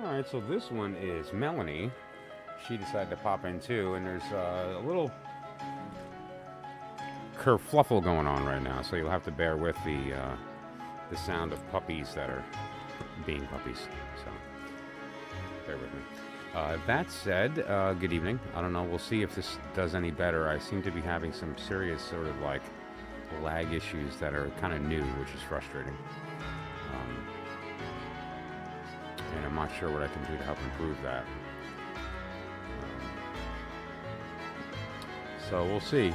Alright, so this one is Melanie. She decided to pop in too, and there's a little kerfluffle going on right now, so you'll have to bear with the sound of puppies that are being puppies. So bear with me. That said, good evening. I don't know. We'll see if this does any better. I seem to be having some serious sort of like lag issues that are kind of new, which is frustrating. And I'm not sure what I can do to help improve that. So we'll see.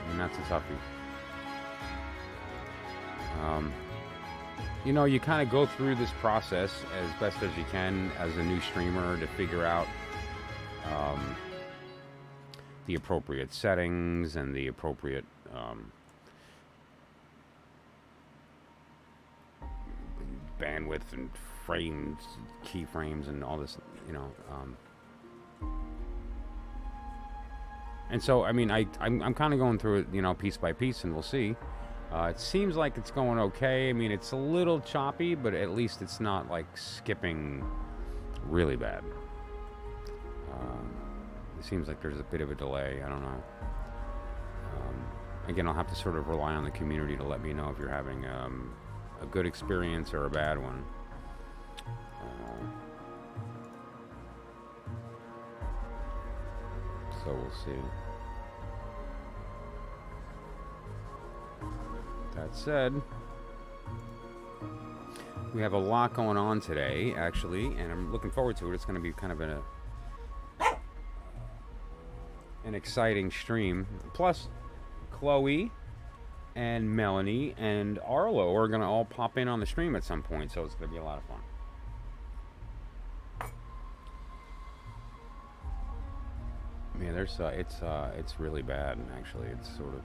And that's a toughie. You know, you kind of go through this process as best as you can as a new streamer to figure out the appropriate settings and the appropriate bandwidth and frames, keyframes, and all this, you know. And so, I mean, I'm kind of going through it, you know, piece by piece, and we'll see. It seems like it's going okay. I mean, it's a little choppy, but at least it's not like skipping really bad. It seems like there's a bit of a delay. I don't know. Again, I'll have to sort of rely on the community to let me know if you're having a good experience or a bad one. So we'll see. That said, we have a lot going on today, actually, and I'm looking forward to it. It's going to be kind of an exciting stream. Plus, Chloe and Melanie and Arlo are going to all pop in on the stream at some point, so it's going to be a lot of fun. Yeah, there's it's really bad, actually. It's sort of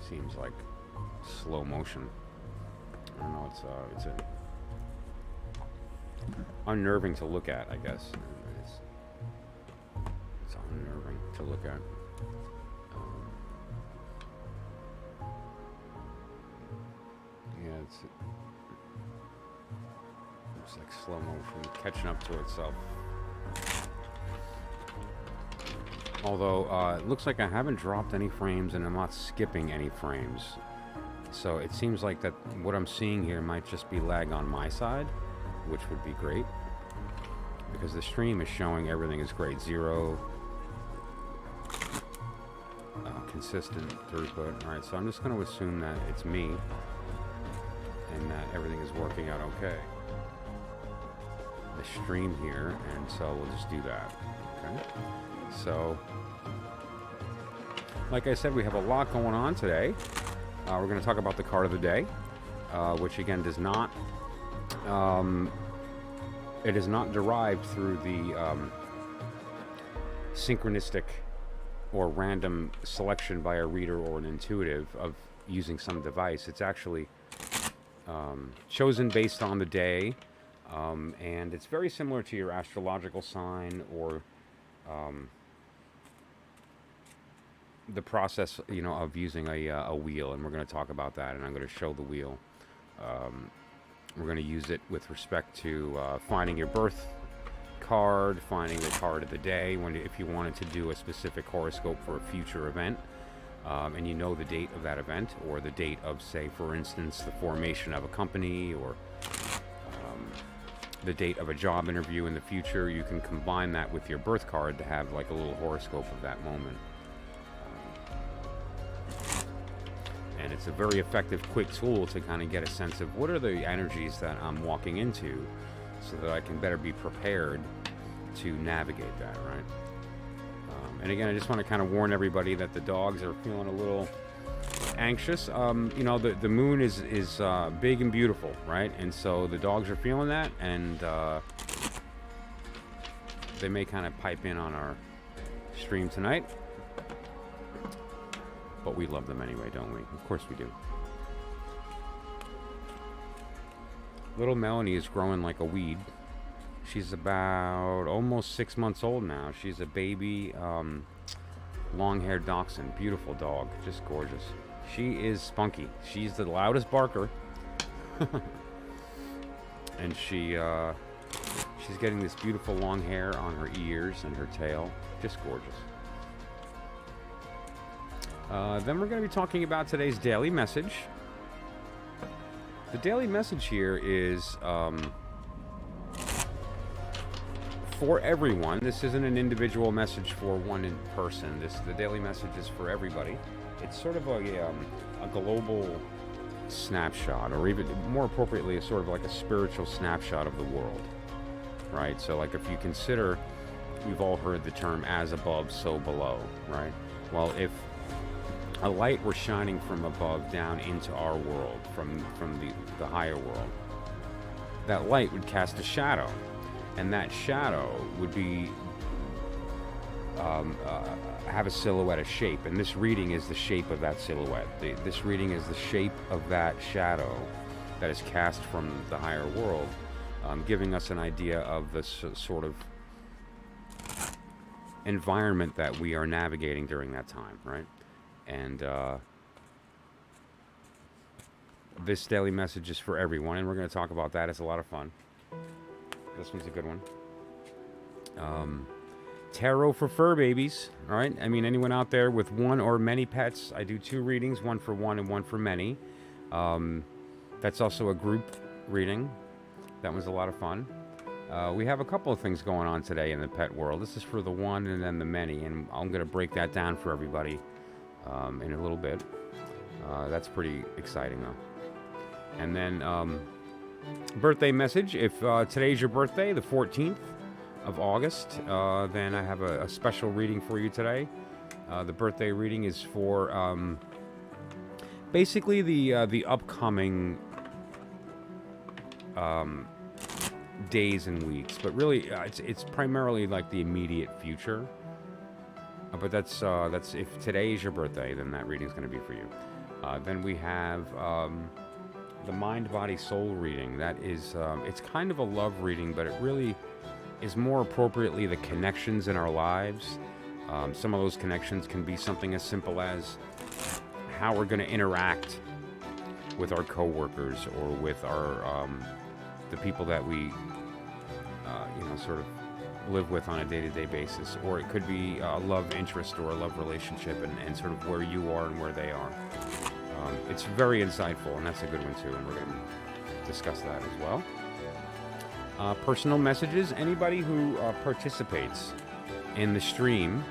seems like slow motion. I don't know. It's unnerving to look at, I guess. It's unnerving to look at. Yeah, it's like slow motion catching up to itself. Although, it looks like I haven't dropped any frames and I'm not skipping any frames. So it seems like that what I'm seeing here might just be lag on my side, which would be great. Because the stream is showing everything is great. Zero consistent throughput. Alright, so I'm just going to assume that it's me and that everything is working out okay. The stream here, and so we'll just do that. Okay. So, like I said, we have a lot going on today. We're going to talk about the card of the day, which again does not, it is not derived through the synchronistic or random selection by a reader or an intuitive of using some device. It's actually chosen based on the day, and it's very similar to your astrological sign or the process, you know, of using a wheel, and we're going to talk about that, and I'm going to show the wheel. We're going to use it with respect to finding your birth card, finding the card of the day, if you wanted to do a specific horoscope for a future event, and you know the date of that event, or the date of, say, for instance, the formation of a company, or the date of a job interview in the future. You can combine that with your birth card to have like a little horoscope of that moment. And it's a very effective, quick tool to kind of get a sense of what are the energies that I'm walking into so that I can better be prepared to navigate that, right? And again, I just want to kind of warn everybody that the dogs are feeling a little anxious. You know, the moon is big and beautiful, right? And so the dogs are feeling that, and they may kind of pipe in on our stream tonight. But we love them anyway, don't we? Of course we do. Little Melanie is growing like a weed. She's about almost 6 months old now. She's a baby, long-haired dachshund. Beautiful dog, just gorgeous. She is spunky. She's the loudest barker. And she's getting this beautiful long hair on her ears and her tail. Just gorgeous. Then we're going to be talking about today's daily message. The daily message here is for everyone. This isn't an individual message for one in person. The daily message is for everybody. It's sort of a global snapshot, or even more appropriately, a sort of like a spiritual snapshot of the world, right? So like if you consider, we've all heard the term as above, so below, right? Well, if a light were shining from above down into our world, from the higher world, that light would cast a shadow, and that shadow would be have a silhouette, a shape, and this reading is the shape of that silhouette. This reading is the shape of that shadow that is cast from the higher world, giving us an idea of the sort of environment that we are navigating during that time, right? And this daily message is for everyone, and we're going to talk about that. It's a lot of fun. This one's a good one. Tarot for fur babies, all right? I mean, anyone out there with one or many pets, I do 2 readings, one for one and one for many. That's also a group reading. That was a lot of fun. We have a couple of things going on today in the pet world. This is for the one and then the many, and I'm going to break that down for everybody in a little bit. That's pretty exciting, though. And then birthday message. If today's your birthday, the 14th of August, then I have a special reading for you today. The birthday reading is for basically the upcoming days and weeks, but really it's primarily like the immediate future. But that's if today is your birthday, then that reading is going to be for you. Then we have the mind, body, soul reading. That is it's kind of a love reading, but it really is more appropriately the connections in our lives. Some of those connections can be something as simple as how we're going to interact with our coworkers or with our the people that we sort of live with on a day-to-day basis, or it could be a love interest or a love relationship, and sort of where you are and where they are. It's very insightful, and that's a good one too, and we're going to discuss that as well. Personal messages. Anybody who participates in the stream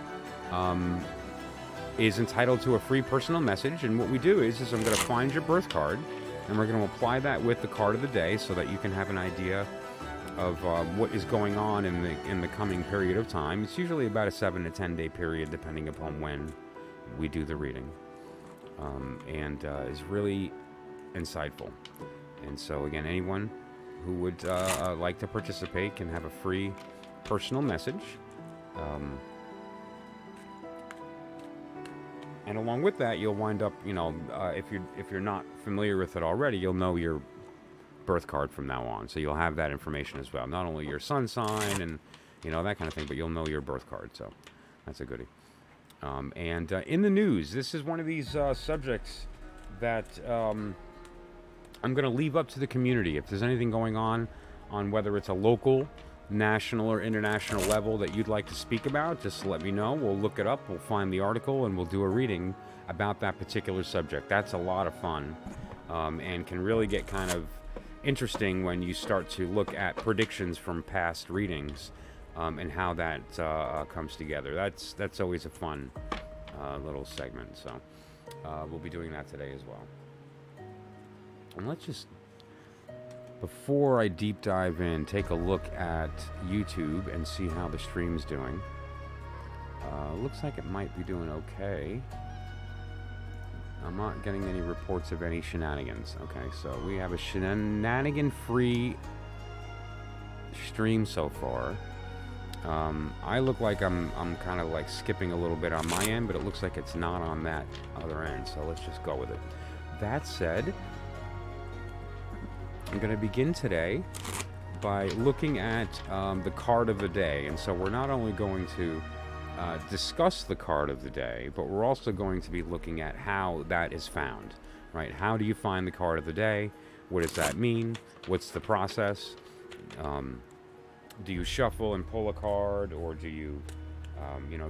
is entitled to a free personal message, and what we do is I'm going to find your birth card, and we're going to apply that with the card of the day so that you can have an idea of what is going on in the coming period of time. It's usually about a 7 to 10 day period, depending upon when we do the reading, and is really insightful. And so again, anyone who would like to participate can have a free personal message. And along with that, you'll wind up, if you're not familiar with it already, you'll know your birth card from now on. So you'll have that information as well. Not only your sun sign and, that kind of thing, but you'll know your birth card. So that's a goodie. And in the news, this is one of these subjects that I'm going to leave up to the community. If there's anything going on whether it's a local, national, or international level that you'd like to speak about, just let me know. We'll look it up, we'll find the article, and we'll do a reading about that particular subject. That's a lot of fun, and can really get kind of interesting when you start to look at predictions from past readings, and how that comes together. That's always a fun little segment. So we'll be doing that today as well. And let's just, before I deep dive in, take a look at YouTube and see how the stream's doing. Looks like it might be doing okay. I'm not getting any reports of any shenanigans. Okay, so we have a shenanigan-free stream so far. I look like I'm kind of like skipping a little bit on my end, but it looks like it's not on that other end, so let's just go with it. That said, I'm going to begin today by looking at the card of the day. And so we're not only going to discuss the card of the day, but we're also going to be looking at how that is found, right? How do you find the card of the day? What does that mean? What's the process? Do you shuffle and pull a card, or do you,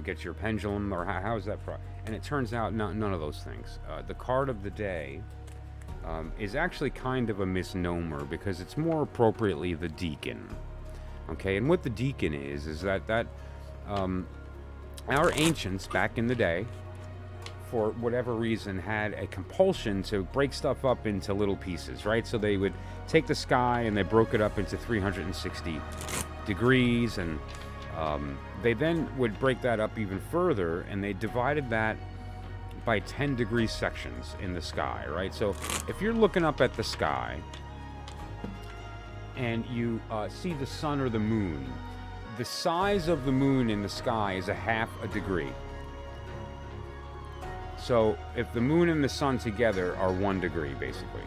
get your pendulum, or how is that? And it turns out none of those things. The card of the day is actually kind of a misnomer, because it's more appropriately the deacon. Okay, and what the deacon is that our ancients back in the day, for whatever reason, had a compulsion to break stuff up into little pieces, right? So they would take the sky and they broke it up into 360 degrees, and they then would break that up even further, and they divided that by 10-degree sections in the sky, right? So if you're looking up at the sky and you see the sun or the moon, the size of the moon in the sky is a half a degree. So if the moon and the sun together are 1 degree, basically.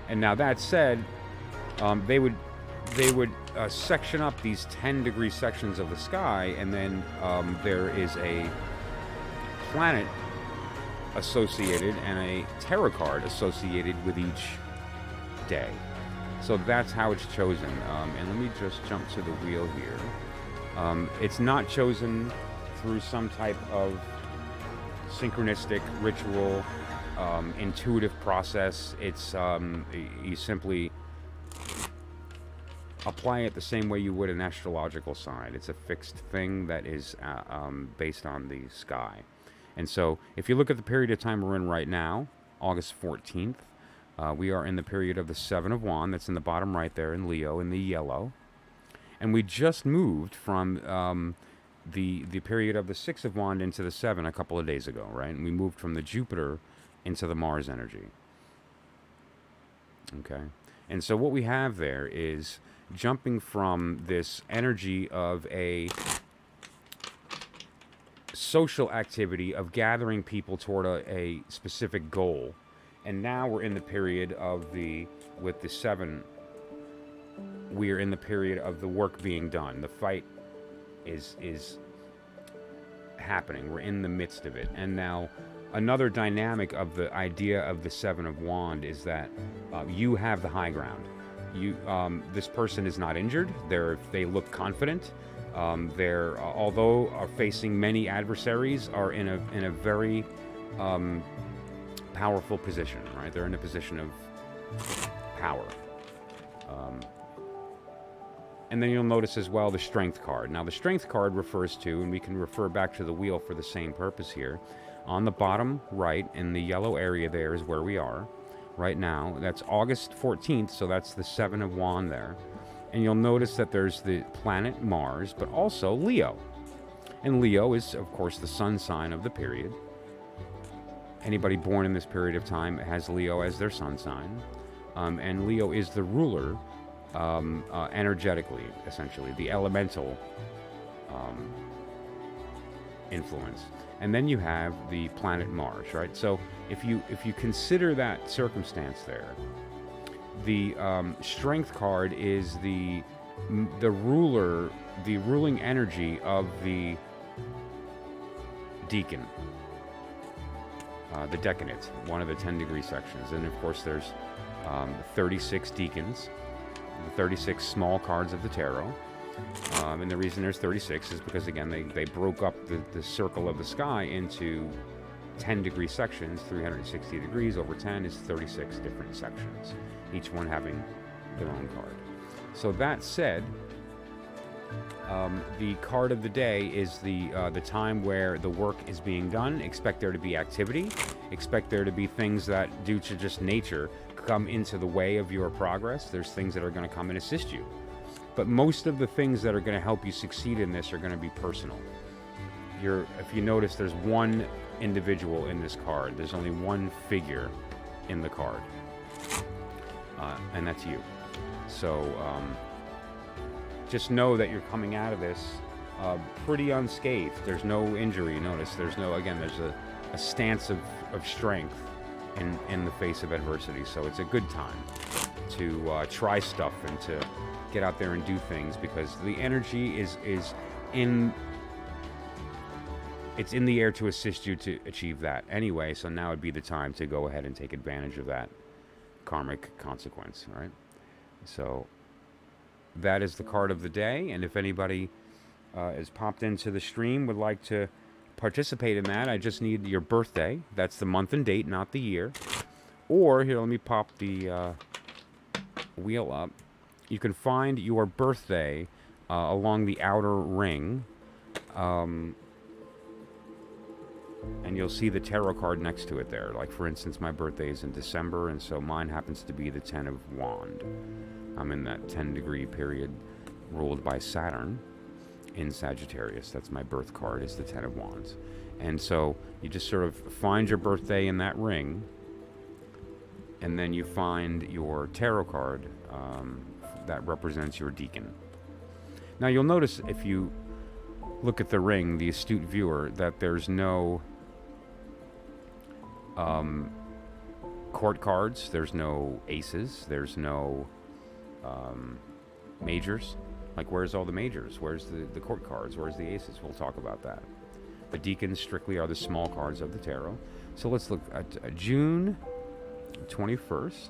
And now that said, they would section up these 10-degree sections of the sky, and then there is a planet associated and a tarot card associated with each day. So that's how it's chosen. And let me just jump to the wheel here. It's not chosen through some type of synchronistic ritual, intuitive process. It's you simply apply it the same way you would an astrological sign. It's a fixed thing that is based on the sky. And so if you look at the period of time we're in right now, August 14th, we are in the period of the Seven of Wands. That's in the bottom right there in Leo in the yellow. And we just moved from the period of the Six of Wands into the Seven a couple of days ago, right? And we moved from the Jupiter into the Mars energy. Okay? And so what we have there is jumping from this energy of a social activity of gathering people toward a specific goal. And now we're in the period of with the Seven, we are in the period of the work being done. The fight is happening. We're in the midst of it. And now another dynamic of the idea of the Seven of Wands is that you have the high ground. This person is not injured. They look confident. They're although are facing many adversaries, are in a very powerful position, right? They're in a position of power. And then you'll notice as well the Strength card. Now the Strength card refers to, and we can refer back to the wheel for the same purpose here, on the bottom right in the yellow area there is where we are right now. That's August 14th, so that's the Seven of Wands there. And you'll notice that there's the planet Mars, but also Leo. And Leo is, of course, the sun sign of the period. Anybody born in this period of time has Leo as their sun sign. And Leo is the ruler, energetically, essentially, the elemental influence. And then you have the planet Mars, right? So if you consider that circumstance there, the Strength card is the ruler, the ruling energy of the deacon, the decanates, one of the 10-degree sections. And of course there's 36 deacons, the 36 small cards of the tarot. And the reason there's 36 is because, again, they broke up the circle of the sky into 10-degree sections. 360 degrees over 10 is 36 different sections, each one having their own card. So that said, the card of the day is the time where the work is being done. Expect there to be activity. Expect there to be things that, due to just nature, come into the way of your progress. There's things that are going to come and assist you. But most of the things that are going to help you succeed in this are going to be personal. If you notice, there's one individual in this card. There's only one figure in the card. And that's you. So just know that you're coming out of this pretty unscathed. There's no injury. Notice there's a stance of strength in the face of adversity. So it's a good time to try stuff and to get out there and do things, because the energy is in it's in the air to assist you to achieve that anyway. So now would be the time to go ahead and take advantage of that karmic consequence, right? So that is the card of the day. And if anybody is popped into the stream, would like to participate in that, I just need your birthday. That's the month and date, not the year. Or here, let me pop the wheel up. You can find your birthday along the outer ring. And you'll see the tarot card next to it there. Like, for instance, my birthday is in December, and so mine happens to be the 10 of Wand. I'm in that 10-degree period ruled by Saturn in Sagittarius. That's my birth card, is the 10 of Wands. And so you just sort of find your birthday in that ring, and then you find your tarot card that represents your deacon. Now, you'll notice if you look at the ring, the astute viewer, that there's no court cards, there's no aces, there's no majors. Like, where's all the majors? Where's the court cards? Where's the aces? We'll talk about that. The deacons strictly are the small cards of the tarot. So let's look at June 21st.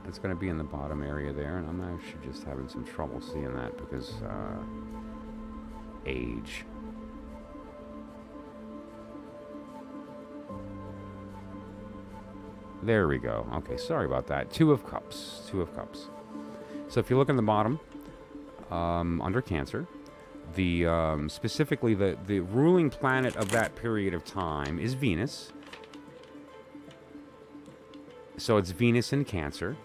It's going to be in the bottom area there, and I'm actually just having some trouble seeing that because age. There we go. Okay, sorry about that. Two of Cups. Two of Cups. So if you look in the bottom, under Cancer, the specifically the ruling planet of that period of time is Venus. So it's Venus in Cancer.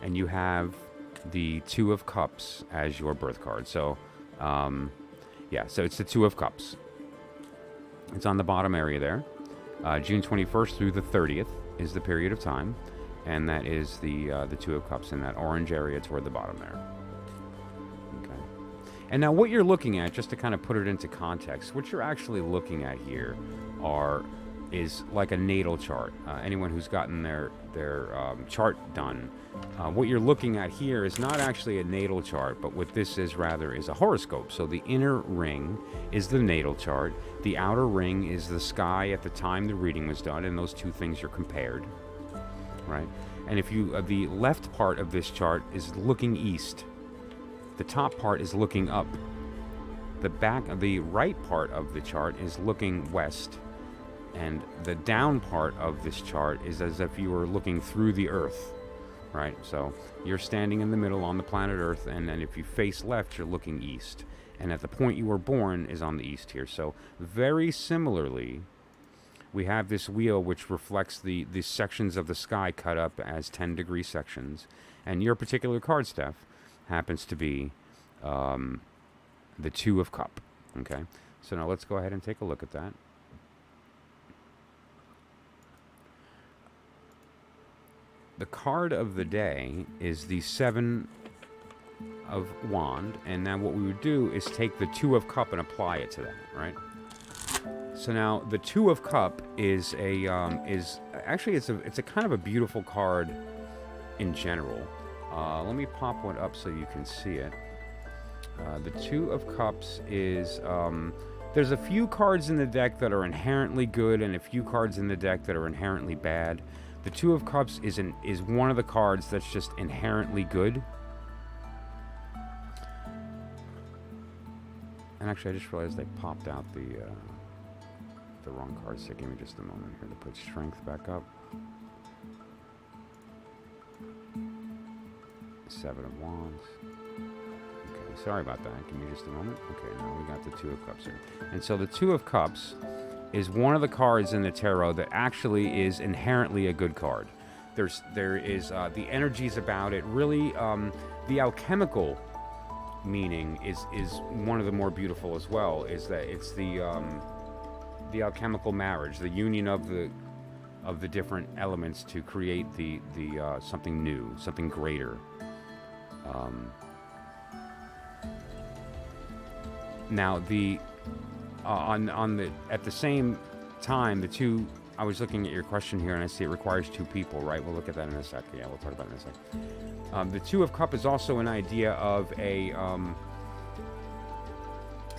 And you have the Two of Cups as your birth card. So, yeah, so it's the Two of Cups. It's on the bottom area there. June 21st through the 30th is the period of time. And that is the Two of Cups in that orange area toward the bottom there. Okay. And now what you're looking at, just to kind of put it into context, what you're actually looking at here is like a natal chart. Anyone who's gotten their chart done, what you're looking at here is not actually a natal chart, but what this is rather is a horoscope. So the inner ring is the natal chart. The outer ring is the sky at the time the reading was done, and those two things are compared, right? And if you, the left part of this chart is looking east. The top part is looking up. The right part of the chart is looking west. And the down part of this chart is as if you were looking through the earth, right? So you're standing in the middle on the planet Earth, and then if you face left, you're looking east. And at the point you were born is on the east here. So very similarly, we have this wheel which reflects the sections of the sky cut up as 10-degree sections. And your particular card, Steph, happens to be the Two of Cup, okay? So now let's go ahead and take a look at that. The card of the day is the Seven of Wand, and now what we would do is take the Two of Cup and apply it to that, right? So now the Two of Cup is actually it's a kind of a beautiful card in general. Let me pop one up so you can see it. The Two of Cups is there's a few cards in the deck that are inherently good and a few cards in the deck that are inherently bad. The Two of Cups is one of the cards that's just inherently good. And actually, I just realized I popped out the wrong card, so give me just a moment here to put Strength back up. Seven of Wands. Okay, sorry about that. Give me just a moment. Okay, now we got the Two of Cups here. And so the Two of Cups is one of the cards in the tarot that actually is inherently a good card. There is the energies about it. Really, the alchemical meaning is one of the more beautiful as well. Is that it's the alchemical marriage, the union of the different elements to create the something new, something greater. Now at the same time, the two. I was looking at your question here, and I see it requires two people, right? We'll look at that in a sec. Yeah, we'll talk about it in a sec. The Two of Cups is also an idea of a.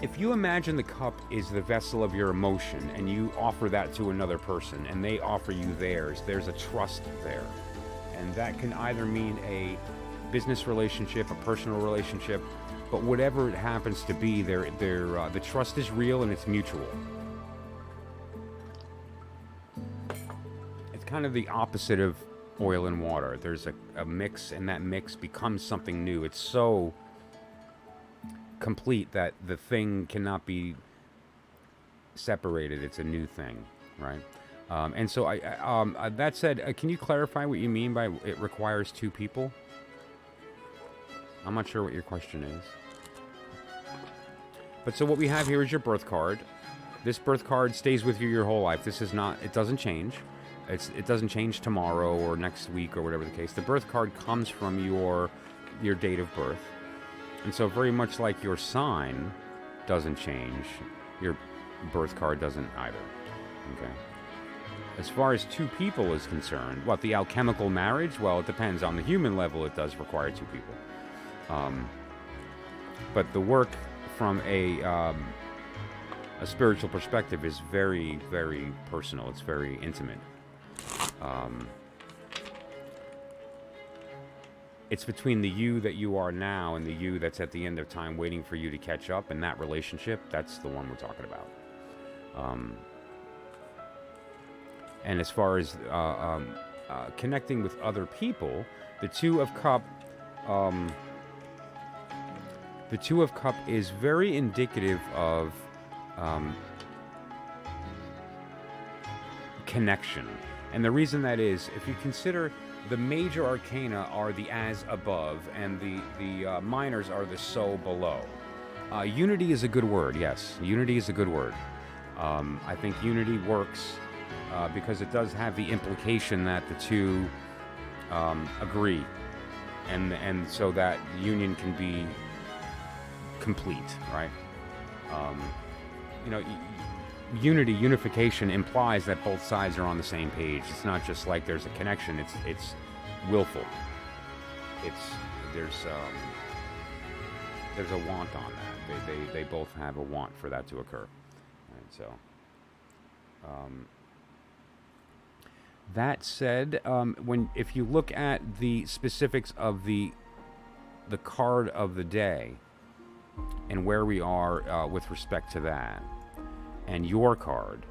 If you imagine the cup is the vessel of your emotion, and you offer that to another person, and they offer you theirs, there's a trust there, and that can either mean a business relationship, a personal relationship, but whatever it happens to be, the trust is real and it's mutual. It's kind of the opposite of oil and water. There's a mix, and that mix becomes something new. It's so complete that the thing cannot be separated. It's a new thing, right? And so, that said, can you clarify what you mean by it requires two people? I'm not sure what your question is. But so what we have here is your birth card. This birth card stays with you your whole life. This is not, it doesn't change. It doesn't change tomorrow or next week or whatever the case. The birth card comes from your date of birth. And so very much like your sign doesn't change, your birth card doesn't either. Okay. As far as two people is concerned, what, the alchemical marriage? Well, it depends. On the human level, it does require two people. But the work from a spiritual perspective is very, very personal. It's very intimate. It's between the you that you are now and the you that's at the end of time waiting for you to catch up, and that relationship, that's the one we're talking about. And as far as connecting with other people, the Two of Cup is very indicative of connection. And the reason that is, if you consider the major arcana are the as above, and the minors are the so below. Unity is a good word, yes. Unity is a good word. I think unity works because it does have the implication that the two agree, and so that union can be complete, right? Unification implies that both sides are on the same page. It's not just like there's a connection. It's willful. There's a want on that. They both have a want for that to occur. Right, so that said, if you look at the specifics of the card of the day and where we are with respect to that, and your card,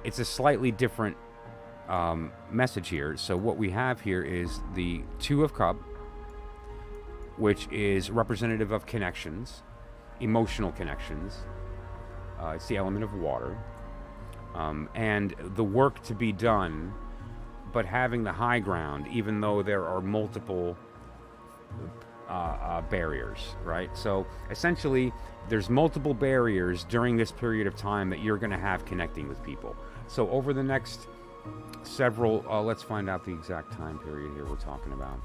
it's a slightly different message here. So what we have here is the Two of Cup, which is representative of connections, emotional connections. It's the element of water, and the work to be done, but having the high ground, even though there are multiple barriers, right? So essentially, there's multiple barriers during this period of time that you're going to have connecting with people. So over the next several, let's find out the exact time period here we're talking about.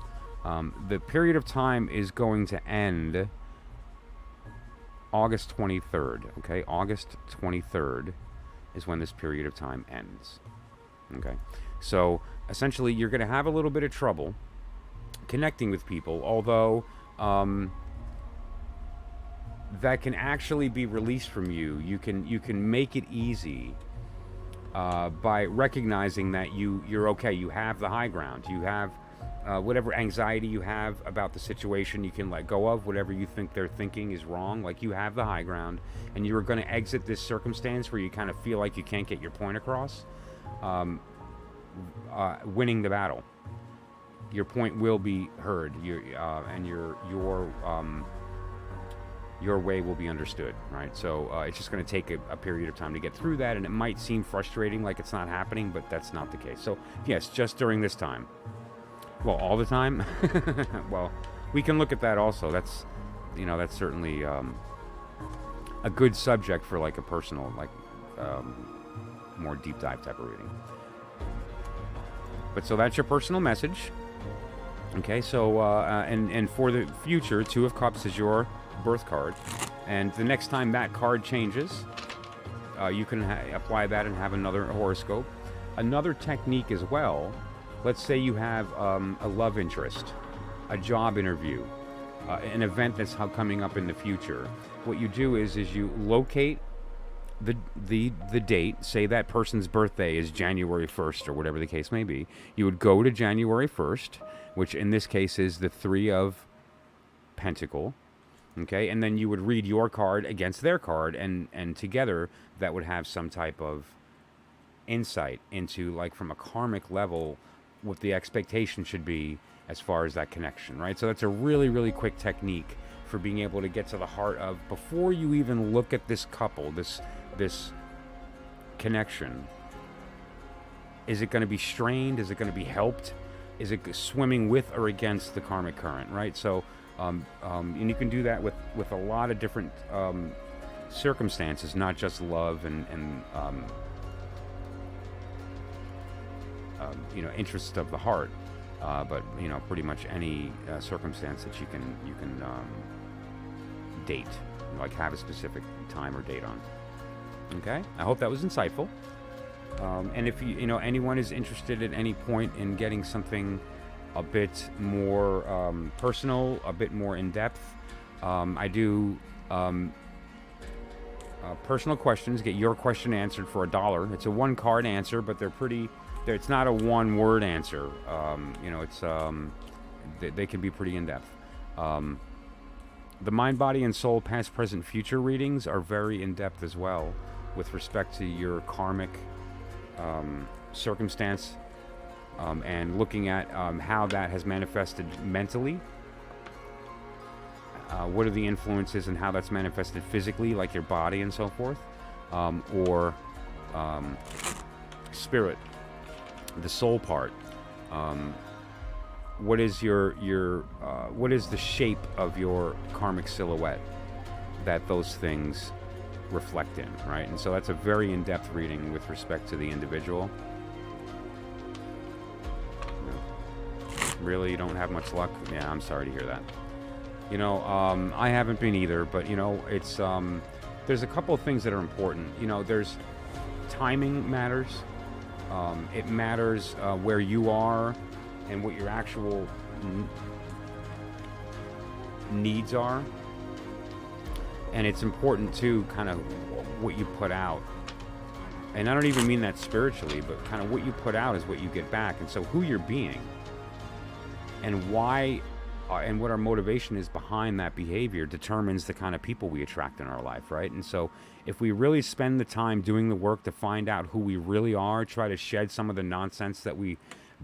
The period of time is going to end August 23rd, okay? August 23rd is when this period of time ends, okay? So essentially, you're going to have a little bit of trouble connecting with people, although that can actually be released from you. You can make it easy by recognizing that you're okay. You have the high ground. You have whatever anxiety you have about the situation, you can let go of. Whatever you think they're thinking is wrong, like, you have the high ground, and you're going to exit this circumstance where you kind of feel like you can't get your point across, winning the battle. Your point will be heard, and your way will be understood, right? So it's just going to take a period of time to get through that, and it might seem frustrating, like it's not happening, but that's not the case. So yes, just during this time. Well, all the time? Well, we can look at that also. That's certainly a good subject for like a personal, more deep dive type of reading. But so that's your personal message. Okay, so and for the future, Two of Cups is your birth card, and the next time that card changes, you can apply that and have another horoscope. Another technique as well, let's say you have a love interest, a job interview, an event that's coming up in the future. What you do is you locate the date. Say that person's birthday is January 1st or whatever the case may be. You would go to January 1st, which in this case is the 3 of Pentacle. Okay, and then you would read your card against their card, and together that would have some type of insight into, like, from a karmic level, what the expectation should be as far as that connection, right? So that's a really, really quick technique for being able to get to the heart of, before you even look at this couple, this connection, is it going to be strained? Is it going to be helped? Is it swimming with or against the karmic current, right? So and you can do that with a lot of different circumstances, not just love and interests of the heart, but pretty much any circumstance that you can date, like have a specific time or date on. Okay, I hope that was insightful. And if anyone is interested at any point in getting something a bit more personal, a bit more in depth, I do personal questions. Get your question answered for $1. It's a 1-card answer, but it's not a 1-word answer. They can be pretty in depth. The mind, body, and soul past, present, future readings are very in depth as well, with respect to your karmic circumstance, and looking at how that has manifested mentally. What are the influences and how that's manifested physically, like your body and so forth, or spirit, the soul part. What is what is the shape of your karmic silhouette that those things reflect in, right? And so that's a very in-depth reading with respect to the individual. Really, you don't have much luck? Yeah, I'm sorry to hear that. I haven't been either, but it's there's a couple of things that are important. There's timing matters. It matters where you are and what your actual needs are. And it's important too, kind of what you put out. And I don't even mean that spiritually, but kind of what you put out is what you get back. And so who you're being and why and what our motivation is behind that behavior determines the kind of people we attract in our life, right? And so if we really spend the time doing the work to find out who we really are, try to shed some of the nonsense that we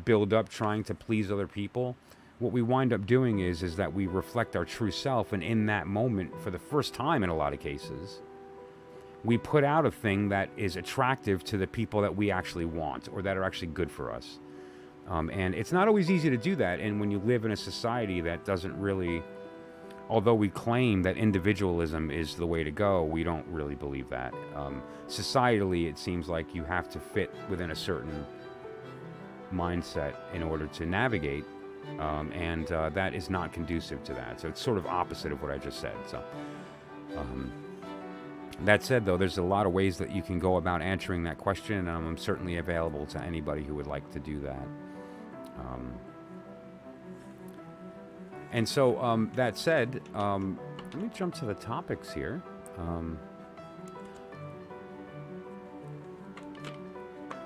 build up trying to please other people, what we wind up doing is that we reflect our true self, and in that moment, for the first time in a lot of cases, we put out a thing that is attractive to the people that we actually want or that are actually good for us. And it's not always easy to do that, and when you live in a society that doesn't really, although we claim that individualism is the way to go, we don't really believe that. Societally, it seems like you have to fit within a certain mindset in order to navigate, and that is not conducive to that. So it's sort of opposite of what I just said. So that said, though, there's a lot of ways that you can go about answering that question, and I'm certainly available to anybody who would like to do that. And so that said, let me jump to the topics here.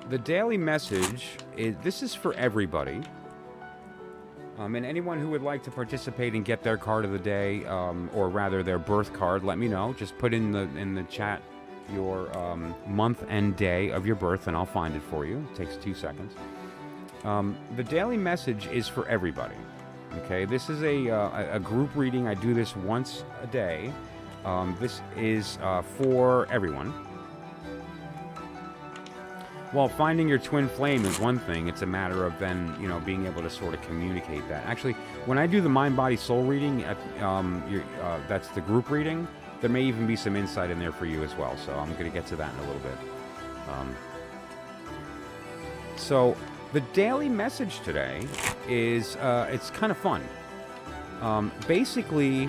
The daily message this is for everybody. And anyone who would like to participate and get their card of the day, or rather their birth card, let me know. Just put in the chat your month and day of your birth, and I'll find it for you. It takes 2 seconds. The daily message is for everybody. Okay, this is a group reading. I do this once a day. This is for everyone. Well, finding your twin flame is one thing. It's a matter of then, being able to sort of communicate that. Actually, when I do the mind, body, soul reading, that's the group reading, there may even be some insight in there for you as well. So I'm going to get to that in a little bit. So the daily message today is, it's kind of fun. Basically,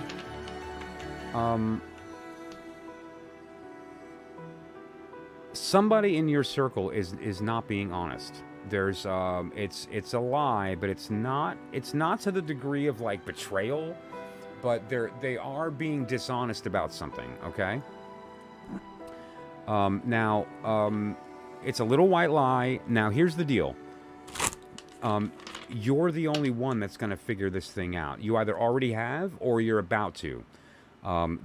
somebody in your circle is not being honest. There's it's a lie, but it's not to the degree of like betrayal, but they are being dishonest about something. Okay. Now, it's a little white lie. Now, here's the deal. You're the only one that's going to figure this thing out. You either already have or you're about to.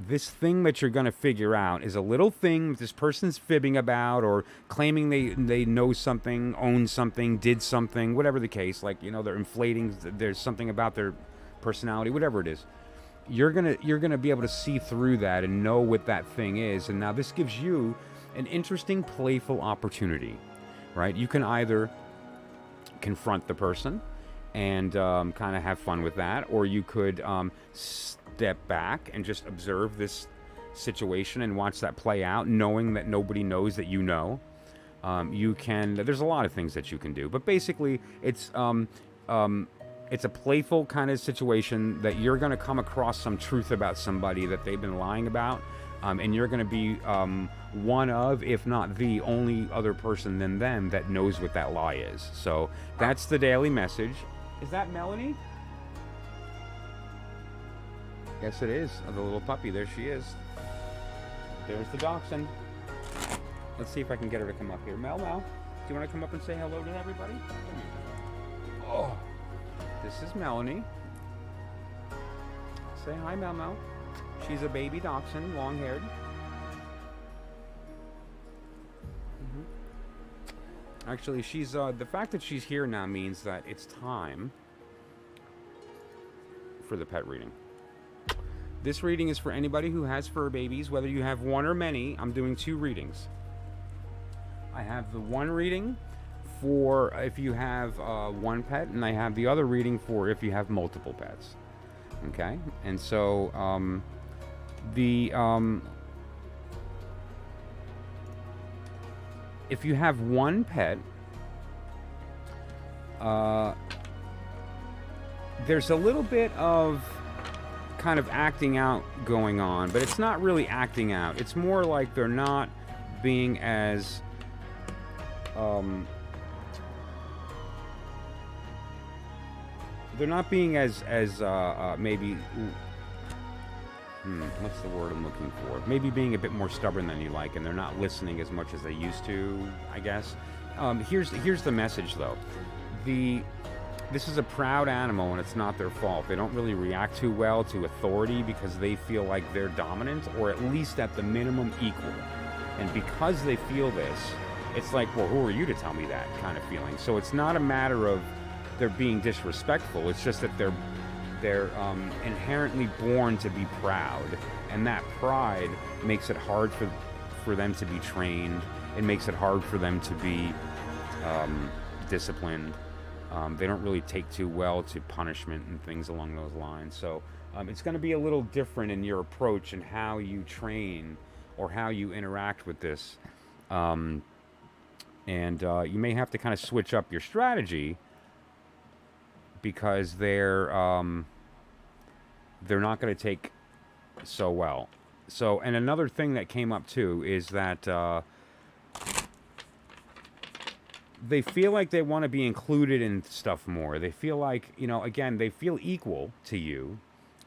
This thing that you're going to figure out is a little thing this person's fibbing about or claiming they know something, own something, did something, whatever the case. Like, they're inflating. There's something about their personality, whatever it is. You're gonna be able to see through that and know what that thing is. And now this gives you an interesting, playful opportunity, right? You can either confront the person and kind of have fun with that, or you could step back and just observe this situation and watch that play out, knowing that nobody knows that you know. There's a lot of things that you can do, but basically it's a playful kind of situation that you're going to come across some truth about somebody that they've been lying about, and you're going to be one of, if not the only other person than them that knows what that lie is. So that's the daily message. Is that Melanie? Yes, it is. The little puppy. There she is. There's the dachshund. Let's see if I can get her to come up here. Mel, do you want to come up and say hello to everybody? Oh. This is Melanie. Say hi, Mel. She's a baby dachshund, long-haired. Actually, she's the fact that she's here now means that it's time for the pet reading. This reading is for anybody who has fur babies, whether you have one or many. I'm doing 2 readings. I have the one reading for if you have one pet, and I have the other reading for if you have multiple pets. Okay, and so if you have one pet, there's a little bit of kind of acting out going on, but it's not really acting out. It's more like they're not being as maybe what's the word I'm looking for? Maybe being a bit more stubborn than you like, and they're not listening as much as they used to, I guess. Here's the message, though. This is a proud animal, and it's not their fault. They don't really react too well to authority because they feel like they're dominant, or at least at the minimum equal. And because they feel this, it's like, well, who are you to tell me that kind of feeling? So it's not a matter of they're being disrespectful. It's just that they're inherently born to be proud, and that pride makes it hard for them to be trained. It makes it hard for them to be disciplined. They don't really take too well to punishment and things along those lines. So it's going to be a little different in your approach and how you train or how you interact with this. And you may have to kind of switch up your strategy because they're not going to take so well. So, and another thing that came up too is that they feel like they want to be included in stuff more. They feel like, again, they feel equal to you,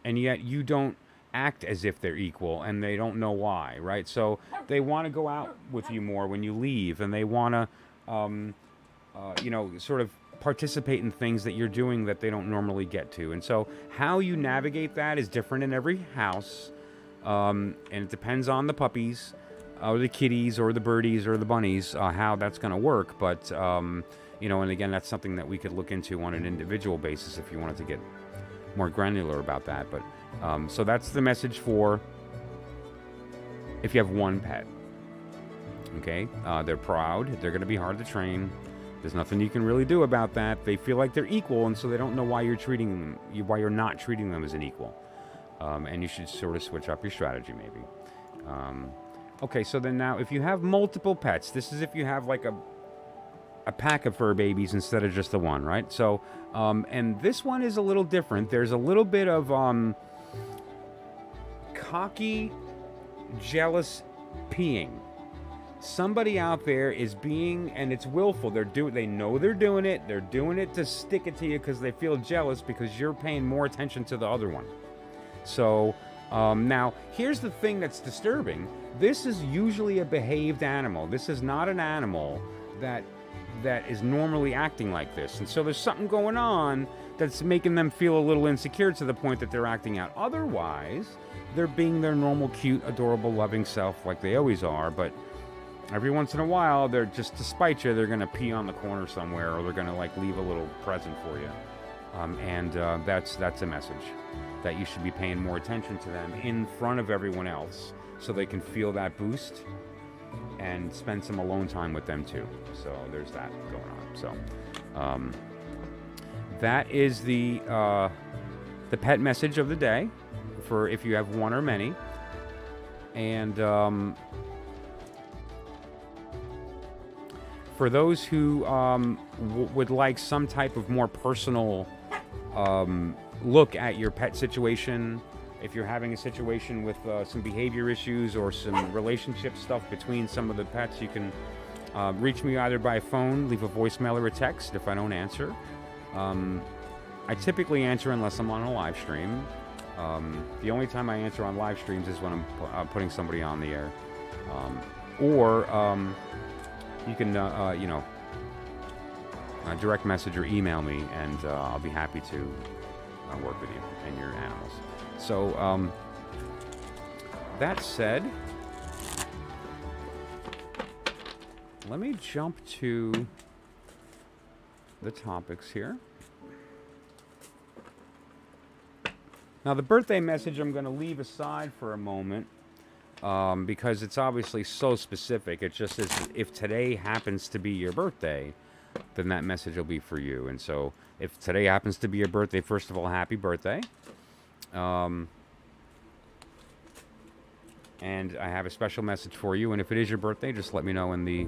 and yet you don't act as if they're equal, and they don't know why, right? So they want to go out with you more when you leave, and they want to, sort of participate in things that you're doing that they don't normally get to. And so how you navigate that is different in every house, and it depends on the puppies, or the kitties, or the birdies, or the bunnies, how that's going to work. But, and again, that's something that we could look into on an individual basis if you wanted to get more granular about that. But, so that's the message for if you have one pet. Okay? They're proud. They're going to be hard to train. There's nothing you can really do about that. They feel like they're equal, and so they don't know why you're not treating them as an equal. And you should sort of switch up your strategy, maybe. Okay, so then now, if you have multiple pets, this is if you have like a pack of fur babies instead of just the one, right? So, and this one is a little different. There's a little bit of cocky, jealous peeing. Somebody out there is being, and it's willful. They know they're doing it. They're doing it to stick it to you because they feel jealous because you're paying more attention to the other one. So now, here's the thing that's disturbing. This is usually a behaved animal. This is not an animal that is normally acting like this. And so there's something going on that's making them feel a little insecure to the point that they're acting out. Otherwise, they're being their normal, cute, adorable, loving self like they always are. But every once in a while, they're just to spite you, they're going to pee on the corner somewhere, or they're going to like leave a little present for you. That's a message that you should be paying more attention to them in front of everyone else so they can feel that boost and spend some alone time with them too. So there's that going on. So that is the pet message of the day for if you have one or many. And for those who would like some type of more personal look at your pet situation, if you're having a situation with some behavior issues or some relationship stuff between some of the pets, you can reach me either by phone, leave a voicemail or a text if I don't answer. I typically answer unless I'm on a live stream. The only time I answer on live streams is when I'm putting somebody on the air. You can, direct message or email me, and I'll be happy to work with you and your animals. So, that said, let me jump to the topics here. Now, the birthday message I'm going to leave aside for a moment because it's obviously so specific. It just is, if today happens to be your birthday, then that message will be for you. And so if today happens to be your birthday, first of all, happy birthday. And I have a special message for you. And if it is your birthday, just let me know in the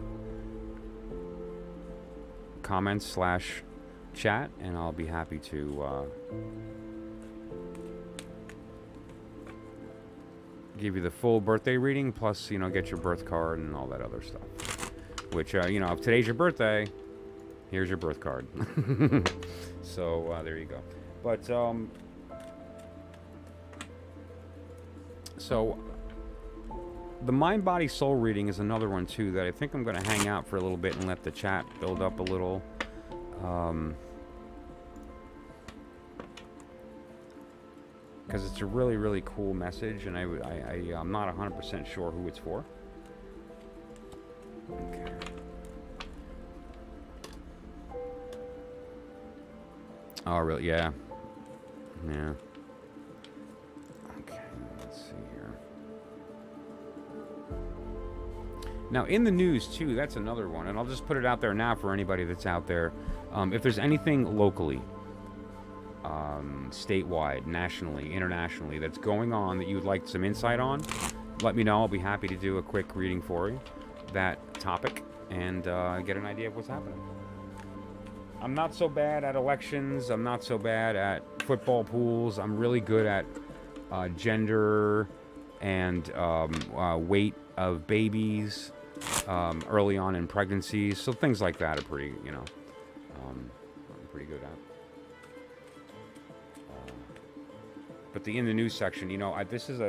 comments / chat, and I'll be happy to give you the full birthday reading, plus, get your birth card and all that other stuff. Which, if today's your birthday, here's your birth card. So, there you go. But, so, the mind, body, soul reading is another one, too, that I think I'm going to hang out for a little bit and let the chat build up a little. Because it's a really, really cool message, and I'm not 100% sure who it's for. Okay. Oh, really? Yeah. Yeah. Okay, let's see here. Now, in the news, too, that's another one, and I'll just put it out there now for anybody that's out there. If there's anything locally, statewide, nationally, internationally, that's going on that you would like some insight on, let me know. I'll be happy to do a quick reading for you, that topic, and get an idea of what's happening. I'm not so bad at elections. I'm not so bad at football pools. I'm really good at gender and weight of babies early on in pregnancies. So things like that are pretty, I'm pretty good at. But the in the news section, this is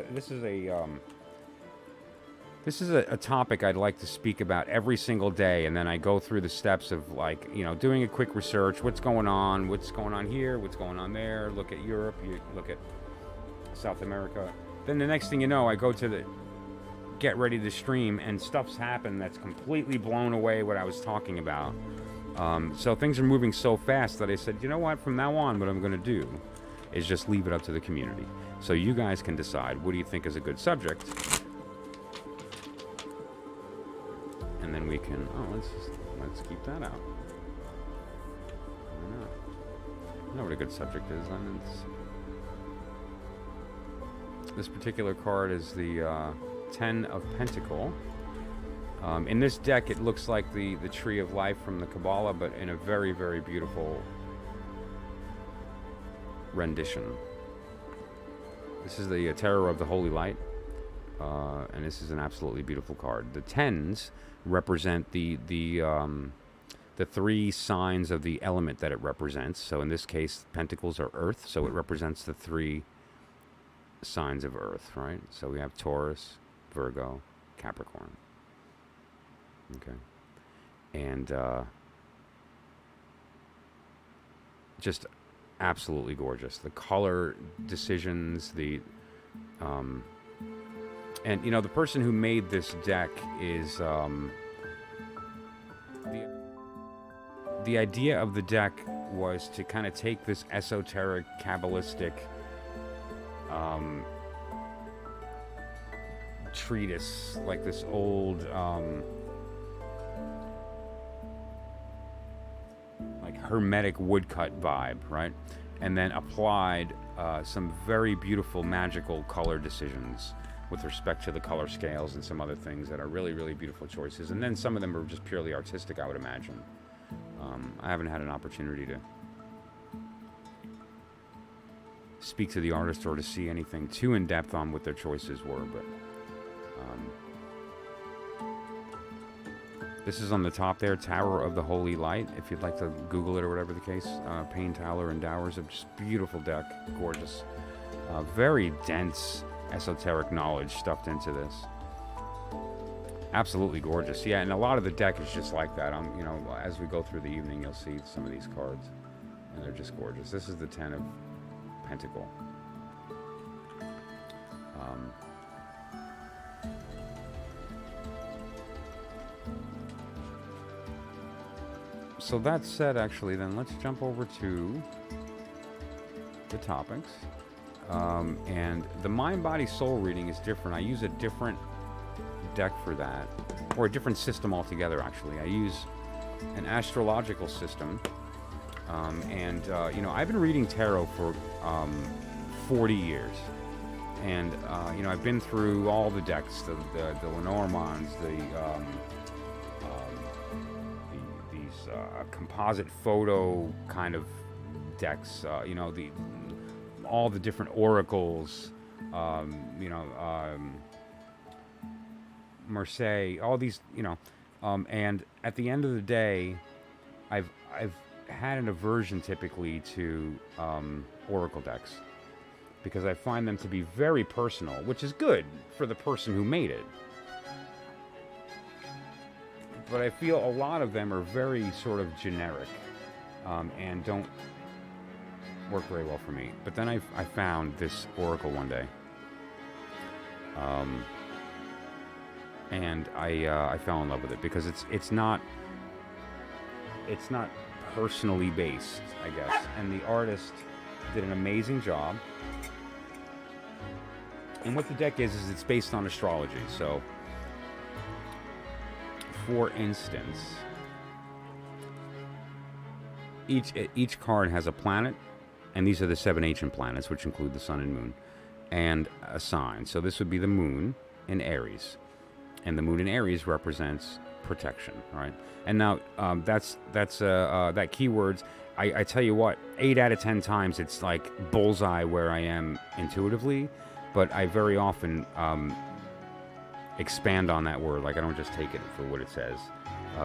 a topic I'd like to speak about every single day, and then I go through the steps of doing a quick research, what's going on here, what's going on there, look at Europe, you look at South America. Then the next thing you know, I go to get ready to stream, and stuff's happened that's completely blown away what I was talking about. So things are moving so fast that I said, you know what, from now on, what I'm going to do is just leave it up to the community. So you guys can decide, what do you think is a good subject? And then we can, let's keep that out. Why not? I know what a good subject is. This particular card is the 10 of Pentacle. In this deck, it looks like the Tree of Life from the Kabbalah, but in a very, very beautiful rendition. This is the Terror of the Holy Light. And this is an absolutely beautiful card. The tens represent the three signs of the element that it represents. So in this case, pentacles are earth, so it represents the three signs of earth, right? So we have Taurus, Virgo, Capricorn. Okay. And just absolutely gorgeous. The color decisions, and you know, the person who made this deck is the idea of the deck was to kind of take this esoteric, Kabbalistic treatise, like this old like hermetic woodcut vibe, right? And then applied some very beautiful magical color decisions with respect to the color scales and some other things that are really, really beautiful choices. And then some of them are just purely artistic, I would imagine. I haven't had an opportunity to speak to the artist or to see anything too in depth on what their choices were, but this is on the top there, Tower of the Holy Light, if you'd like to Google it or whatever the case. Payne, Towler, and Dowers, of just beautiful deck, gorgeous, very dense esoteric knowledge stuffed into this. Absolutely gorgeous. Yeah, and a lot of the deck is just like that. You know, as we go through the evening, you'll see some of these cards, and they're just gorgeous. This is the Ten of Pentacle. So that said, actually, then let's jump over to the topics. And the mind, body, soul reading is different. I use a different deck for that, or a different system altogether, actually. I use an astrological system, and you know, I've been reading tarot for 40 years, and you know, I've been through all the decks, the Lenormands, these composite photo kind of decks, you know, all the different oracles, you know, Marseille, all these, you know, and at the end of the day, I've had an aversion typically to oracle decks, because I find them to be very personal, which is good for the person who made it. But I feel a lot of them are very sort of generic, and don't work very well for me. But then I found this oracle one day, and I fell in love with it, because it's not personally based, I guess, and the artist did an amazing job. And what the deck is it's based on astrology. So, for instance, each card has a planet, and these are the 7 ancient planets, which include the sun and moon, and a sign. So this would be the moon in Aries, and the moon in Aries represents protection, right? And now that keywords, I tell you what, 8 out of 10 times it's like bullseye where I am intuitively, but I very often expand on that word. Like, I don't just take it for what it says,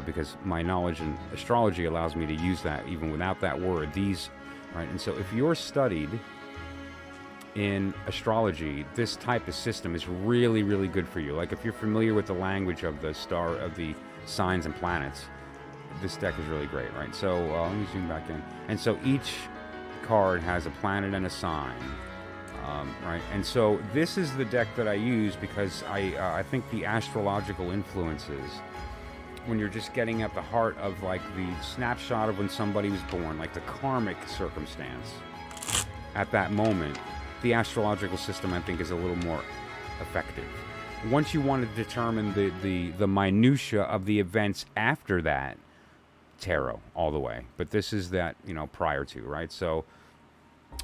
because my knowledge in astrology allows me to use that even without that word. These, right? And so if you're studied in astrology, this type of system is really, really good for you. Like, if you're familiar with the language of the star, of the signs and planets, this deck is really great, right? So let me zoom back in. And so each card has a planet and a sign, right? And so this is the deck that I use, because I think the astrological influences, when you're just getting at the heart of like the snapshot of when somebody was born, like the karmic circumstance at that moment, the astrological system, I think, is a little more effective. Once you want to determine the minutia of the events after that, tarot all the way. But this is that, you know, prior to, right? So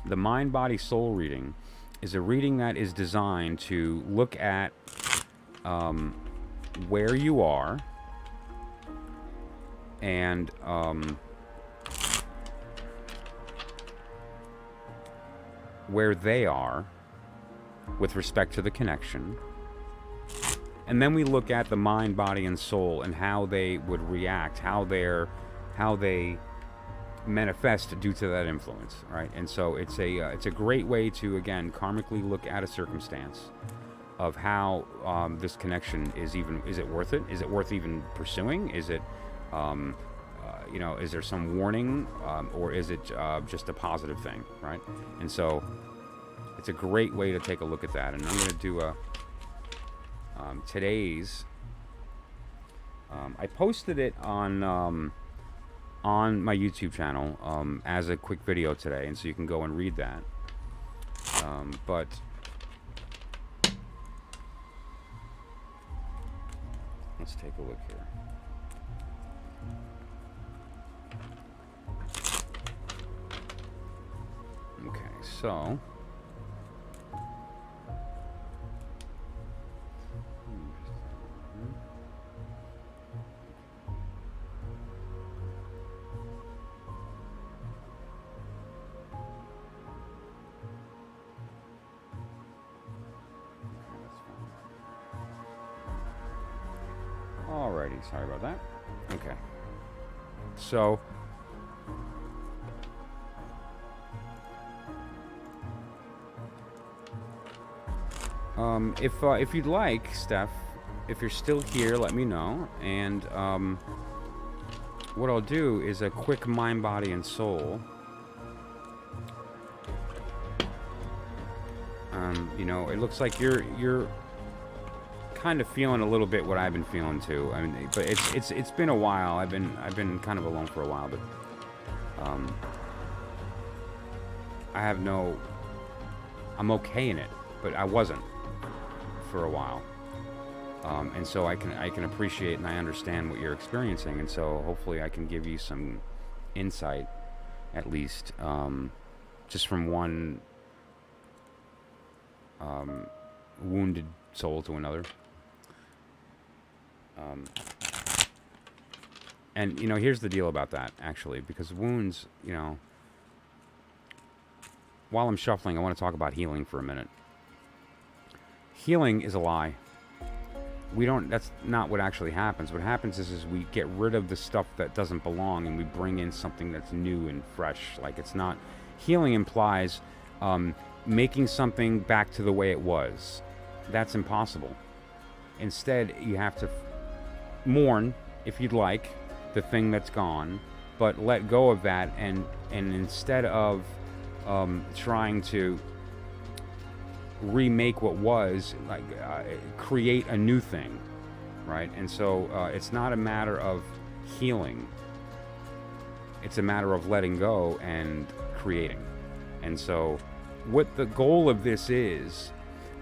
the mind, body, soul reading is a reading that is designed to look at where you are, and where they are with respect to the connection, And then we look at the mind, body, and soul, and how they would react, how they manifest due to that influence, right? And so it's a great way to, again, karmically look at a circumstance of how this connection is it worth it? Is it worth even pursuing? Is it, is there some warning, or is it just a positive thing, right? And so it's a great way to take a look at that. And I'm going to do today's. I posted it on my YouTube channel as a quick video today, and so you can go and read that. But let's take a look here. Okay, so alrighty, sorry about that. Okay, so if you'd like, Steph, if you're still here, let me know. And what I'll do is a quick mind, body, and soul. It looks like you're kind of feeling a little bit what I've been feeling too. I mean, but it's been a while. I've been kind of alone for a while, but I'm okay in it, but I wasn't for a while. And so I can appreciate and I understand what you're experiencing, and so hopefully I can give you some insight, at least, just from one wounded soul to another. And here's the deal about that, actually, because wounds, while I'm shuffling, I want to talk about healing for a minute. Healing is a lie. That's not what actually happens. What happens is we get rid of the stuff that doesn't belong and we bring in something that's new and fresh. Like, it's not, healing implies making something back to the way it was. That's impossible. Instead, you have to mourn, if you'd like, the thing that's gone, but let go of that, and instead of trying to remake what was, like create a new thing, right? And so it's not a matter of healing, it's a matter of letting go and creating. And so what the goal of this is,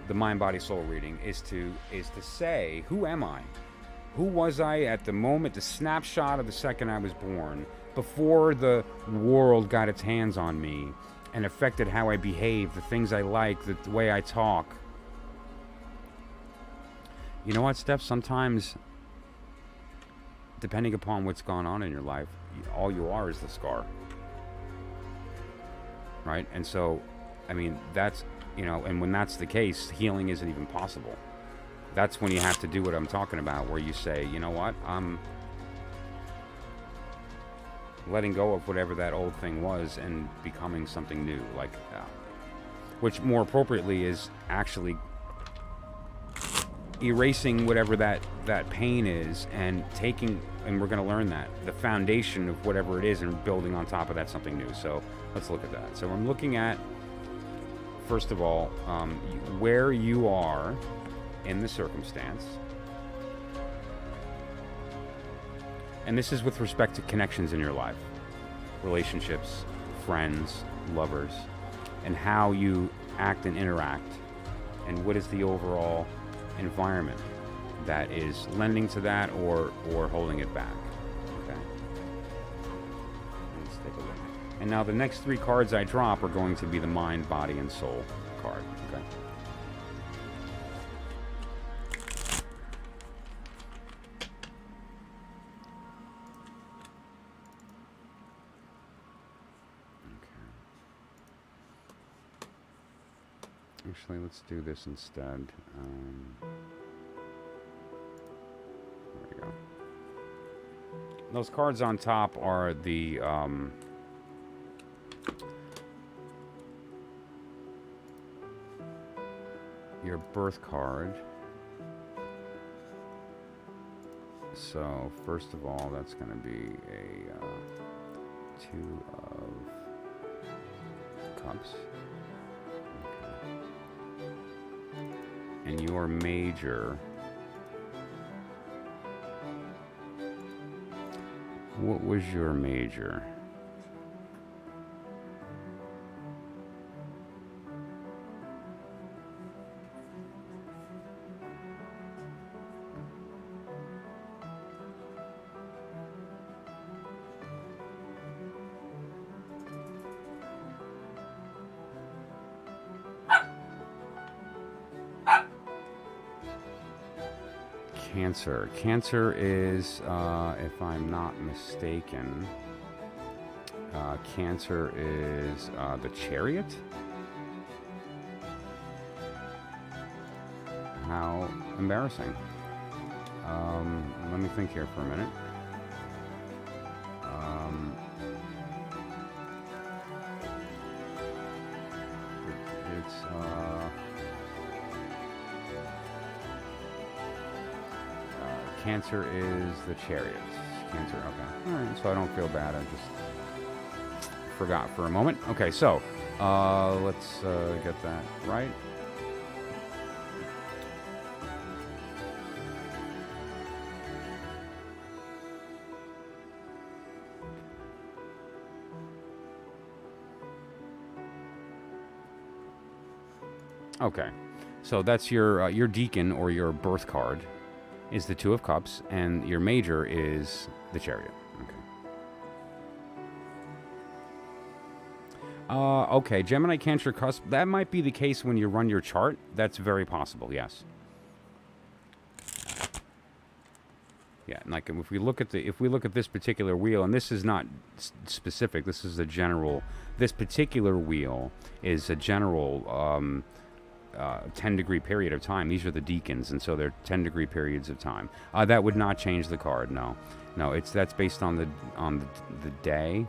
the mind, body, soul reading, is to say, who am I? Who was I at the moment, the snapshot of the second I was born, before the world got its hands on me and affected how I behave, the things I like, the way I talk? You know what, Steph? Sometimes, depending upon what's gone on in your life, all you are is the scar. Right? And so, I mean, that's, and when that's the case, healing isn't even possible. That's when you have to do what I'm talking about, where you say, you know what, I'm letting go of whatever that old thing was and becoming something new, like, which more appropriately is actually erasing whatever that pain is and taking, and we're going to learn that, the foundation of whatever it is, and building on top of that something new. So let's look at that. So I'm looking at, first of all, where you are in the circumstance. And this is with respect to connections in your life, relationships, friends, lovers, and how you act and interact, and what is the overall environment that is lending to that or holding it back. Okay. Let's take a look. And now the next three cards I drop are going to be the mind, body, and soul card. Okay. Actually, let's do this instead. Those cards on top are the your birth card. So first of all, that's going to be a 2 of cups. Okay. And your major. What was your major? Cancer. Cancer is, if I'm not mistaken, Cancer is the Chariot. How embarrassing. Let me think here for a minute. It's Cancer is the Chariot. Cancer, okay. Alright, so I don't feel bad. I just forgot for a moment. Okay, so let's get that right. Okay, so that's your deacon or your birth card is the 2 of Cups, and your major is the Chariot. Okay. Okay, Gemini, Cancer, Cusp. That might be the case when you run your chart. That's very possible. Yes. Yeah, like if we look at this particular wheel, and this is not specific. This is a general. This particular wheel is a general. 10-degree period of time. These are the deacons, and so they're 10-degree periods of time. That would not change the card. No, that's based on the day.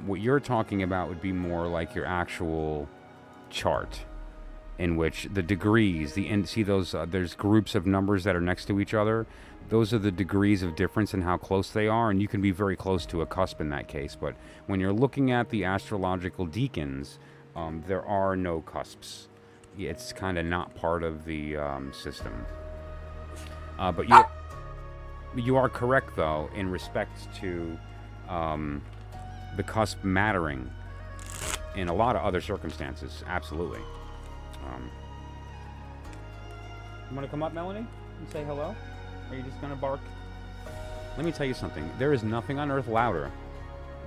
What you're talking about would be more like your actual chart, in which the degrees, see those there's groups of numbers that are next to each other. Those are the degrees of difference in how close they are, and you can be very close to a cusp in that case. But when you're looking at the astrological deacons, there are no cusps. It's kind of not part of the system. But you are correct, though, in respect to the cusp mattering in a lot of other circumstances. Absolutely. You want to come up, Melanie, and say hello? Or are you just going to bark? Let me tell you something. There is nothing on earth louder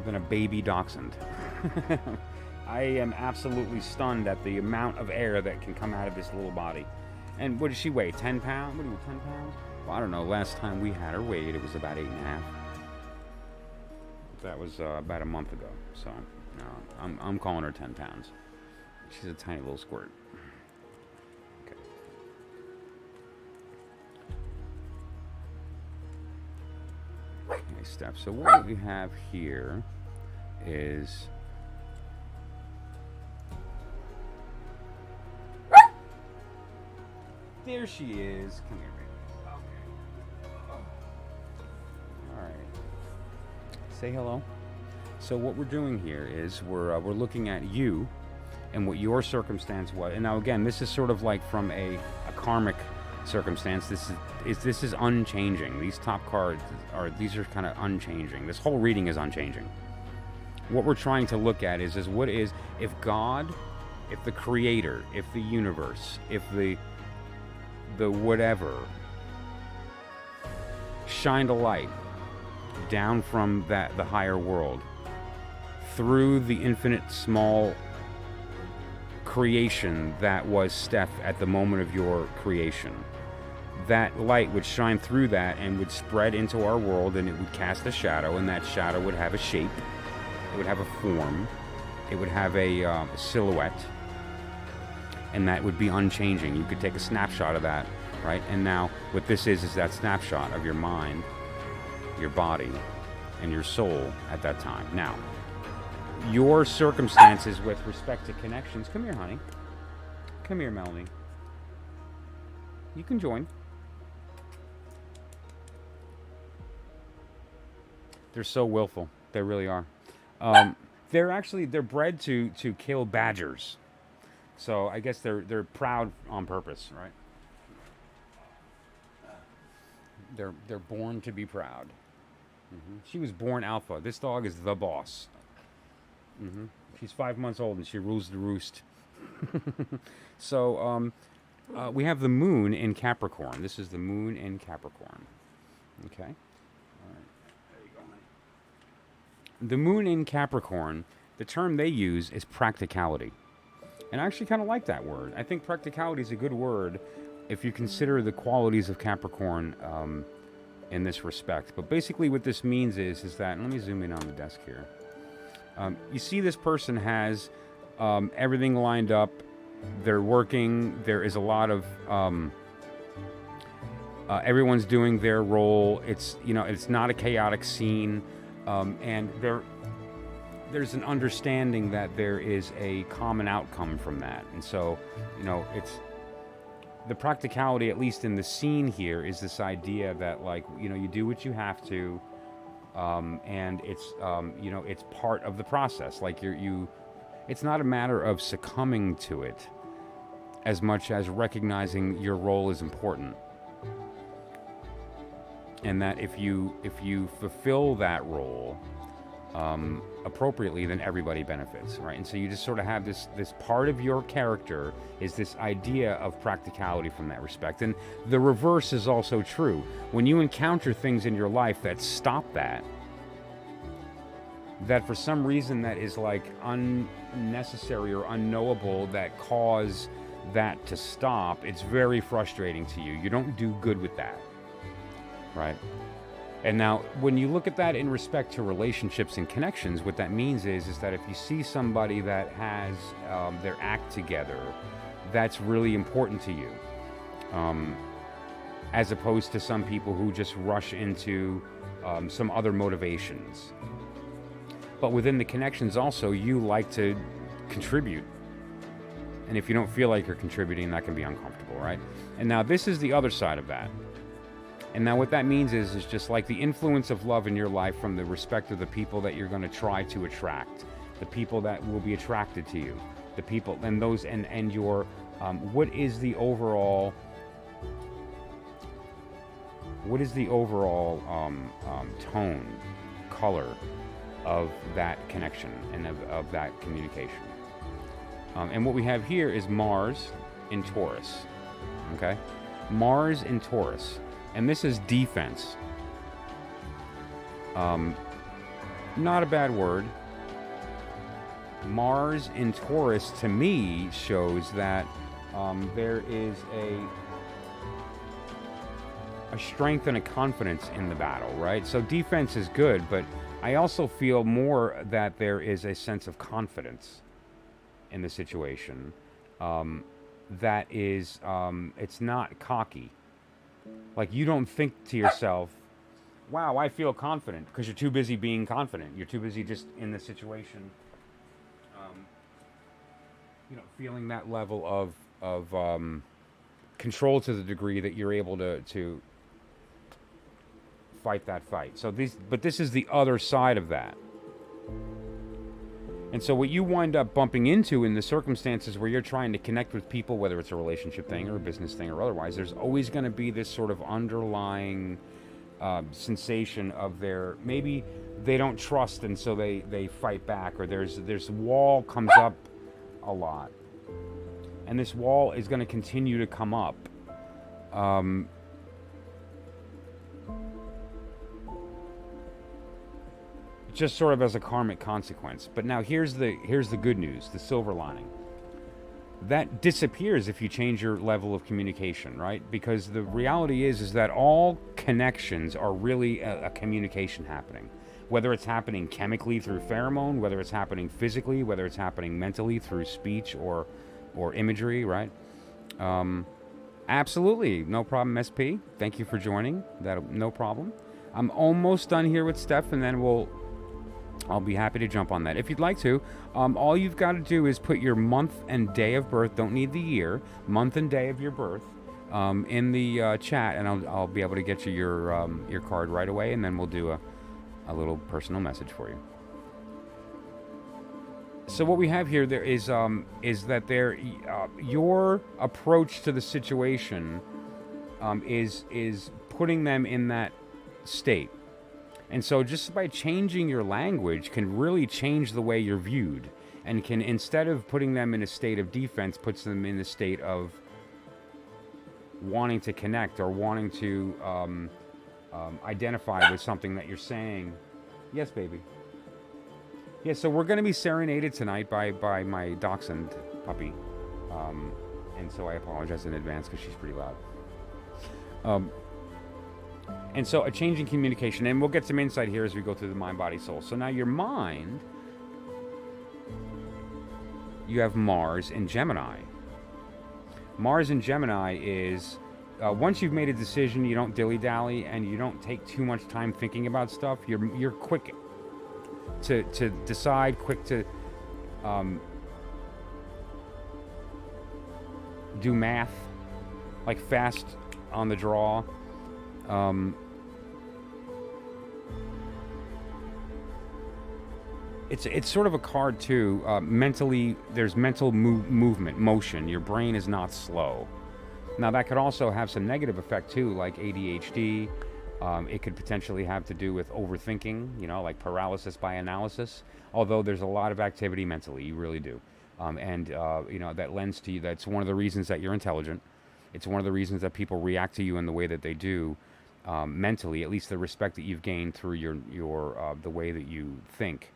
than a baby dachshund. I am absolutely stunned at the amount of air that can come out of this little body. And what does she weigh? 10 pounds? What do you, 10 pounds? Well, I don't know. Last time we had her weighed, it was about 8.5. That was about a month ago. So, no, I'm calling her 10 pounds. She's a tiny little squirt. Okay. Okay, Steph. So what we have here is... There she is. Come here, baby. Okay. All right. Say hello. So what we're doing here is we're looking at you and what your circumstance was. And now again, this is sort of like from a karmic circumstance. This is unchanging. These top cards are kind of unchanging. This whole reading is unchanging. What we're trying to look at is what is, if God, if the Creator, if the universe, if the whatever shined a light down from the higher world through the infinite small creation that was Steph at the moment of your creation, that light would shine through that and would spread into our world, and it would cast a shadow, and that shadow would have a shape, it would have a form, it would have a silhouette, and that would be unchanging. You could take a snapshot of that, right? And now what this is that snapshot of your mind your body, and your soul at that time. Now, your circumstances with respect to connections. Come here, honey. Come here, Melanie. You can join. They're so willful. They really are. They're bred to kill badgers. So I guess they're proud on purpose, right? They're born to be proud. She was born alpha. This dog is the boss. She's 5 months old and she rules the roost. So we have the moon in Capricorn. This is the moon in Capricorn. Okay. All right. There you go, honey. The moon in Capricorn, the term they use is practicality. And I actually kind of like that word. I think practicality is a good word if you consider the qualities of Capricorn in this respect. But basically what this means is that, let me zoom in on the desk here. You see this person has everything lined up. They're working. There is a lot of everyone's doing their role. It's not a chaotic scene, and there's an understanding that there is a common outcome from that. And so, it's the practicality, at least in the scene here, is this idea that you do what you have to, and it's it's part of the process. Like it's not a matter of succumbing to it as much as recognizing your role is important. And that if you fulfill that role appropriately, then everybody benefits, right? And so you just sort of have this part of your character is this idea of practicality from that respect. And the reverse is also true. When you encounter things in your life that stop that for some reason that is unnecessary or unknowable, that cause that to stop, it's very frustrating to you. You don't do good with that, right? And now, when you look at that in respect to relationships and connections, what that means is that if you see somebody that has their act together, that's really important to you, as opposed to some people who just rush into some other motivations. But within the connections also, you like to contribute. And if you don't feel like you're contributing, that can be uncomfortable, right? And now this is the other side of that. And now what that means is just like the influence of love in your life from the respect of the people that you're going to try to attract, the people that will be attracted to you, the people and those and your what is the overall tone, color of that connection and of that communication. And what we have here is Mars in Taurus. Okay, Mars in Taurus. And this is defense. Not a bad word. Mars in Taurus, to me, shows that there is a strength and a confidence in the battle, right? So defense is good, but I also feel more that there is a sense of confidence in the situation. That is, it's not cocky. Like, you don't think to yourself, wow, I feel confident, because you're too busy being confident. You're too busy just in the situation, feeling that level of control to the degree that you're able to fight that fight. But this is the other side of that. And so what you wind up bumping into in the circumstances where you're trying to connect with people, whether it's a relationship thing or a business thing or otherwise, there's always going to be this sort of underlying sensation of maybe they don't trust, and so they fight back, or there's wall comes up a lot. And this wall is going to continue to come up. Just sort of as a karmic consequence. But now here's the good news, the silver lining. That disappears if you change your level of communication, right? Because the reality is that all connections are really a communication happening. Whether it's happening chemically through pheromone, whether it's happening physically, whether it's happening mentally through speech or imagery, right? Absolutely, no problem, SP. Thank you for joining. No problem. I'm almost done here with Steph, and then I'll be happy to jump on that. If you'd like to, all you've got to do is put your month and day of birth, don't need the year, month and day of your birth, in the chat, and I'll be able to get you your card right away, and then we'll do a little personal message for you. So what we have here there is that your approach to the situation is putting them in that state. And so just by changing your language can really change the way you're viewed, and can, instead of putting them in a state of defense, puts them in a state of wanting to connect or wanting to identify with something that you're saying. Yes, baby. Yeah, so we're going to be serenaded tonight by my dachshund puppy. And so I apologize in advance because she's pretty loud. And so a change in communication, and we'll get some insight here as we go through the mind, body, soul. So now your mind, you have Mars in Gemini. Mars in Gemini is, once you've made a decision, you don't dilly-dally and you don't take too much time thinking about stuff. You're quick to decide, quick to do math, like fast on the draw. It's sort of a card too. Mentally, there's mental movement, motion. Your brain is not slow. Now that could also have some negative effect too, like ADHD. It could potentially have to do with overthinking, like paralysis by analysis. Although there's a lot of activity mentally, you really do. That lends to you. That's one of the reasons that you're intelligent. It's one of the reasons that people react to you in the way that they do, mentally. At least the respect that you've gained through your the way that you think.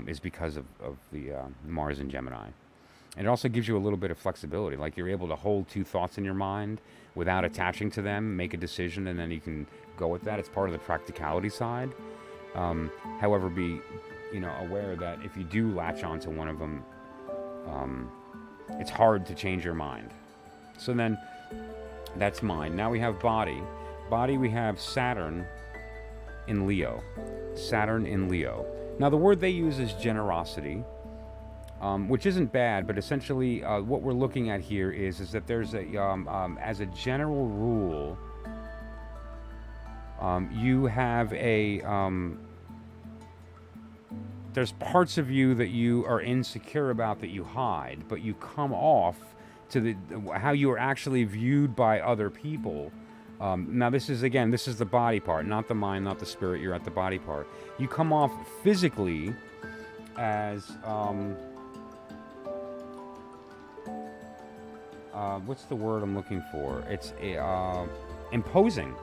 Is because of the Mars in Gemini. And it also gives you a little bit of flexibility, like you're able to hold two thoughts in your mind without attaching to them, make a decision, and then you can go with that. It's part of the practicality side. However, be aware that if you do latch onto one of them, it's hard to change your mind. So then, that's mind. Now we have body. Body, we have Saturn in Leo. Saturn in Leo. Now, the word they use is generosity, which isn't bad, but essentially what we're looking at here is that there's as a general rule, you have there's parts of you that you are insecure about that you hide, but you come off to how you are actually viewed by other people. Now this is the body part, not the mind, not the spirit. You're at the body part. You come off physically as what's the word I'm looking for? It's imposing.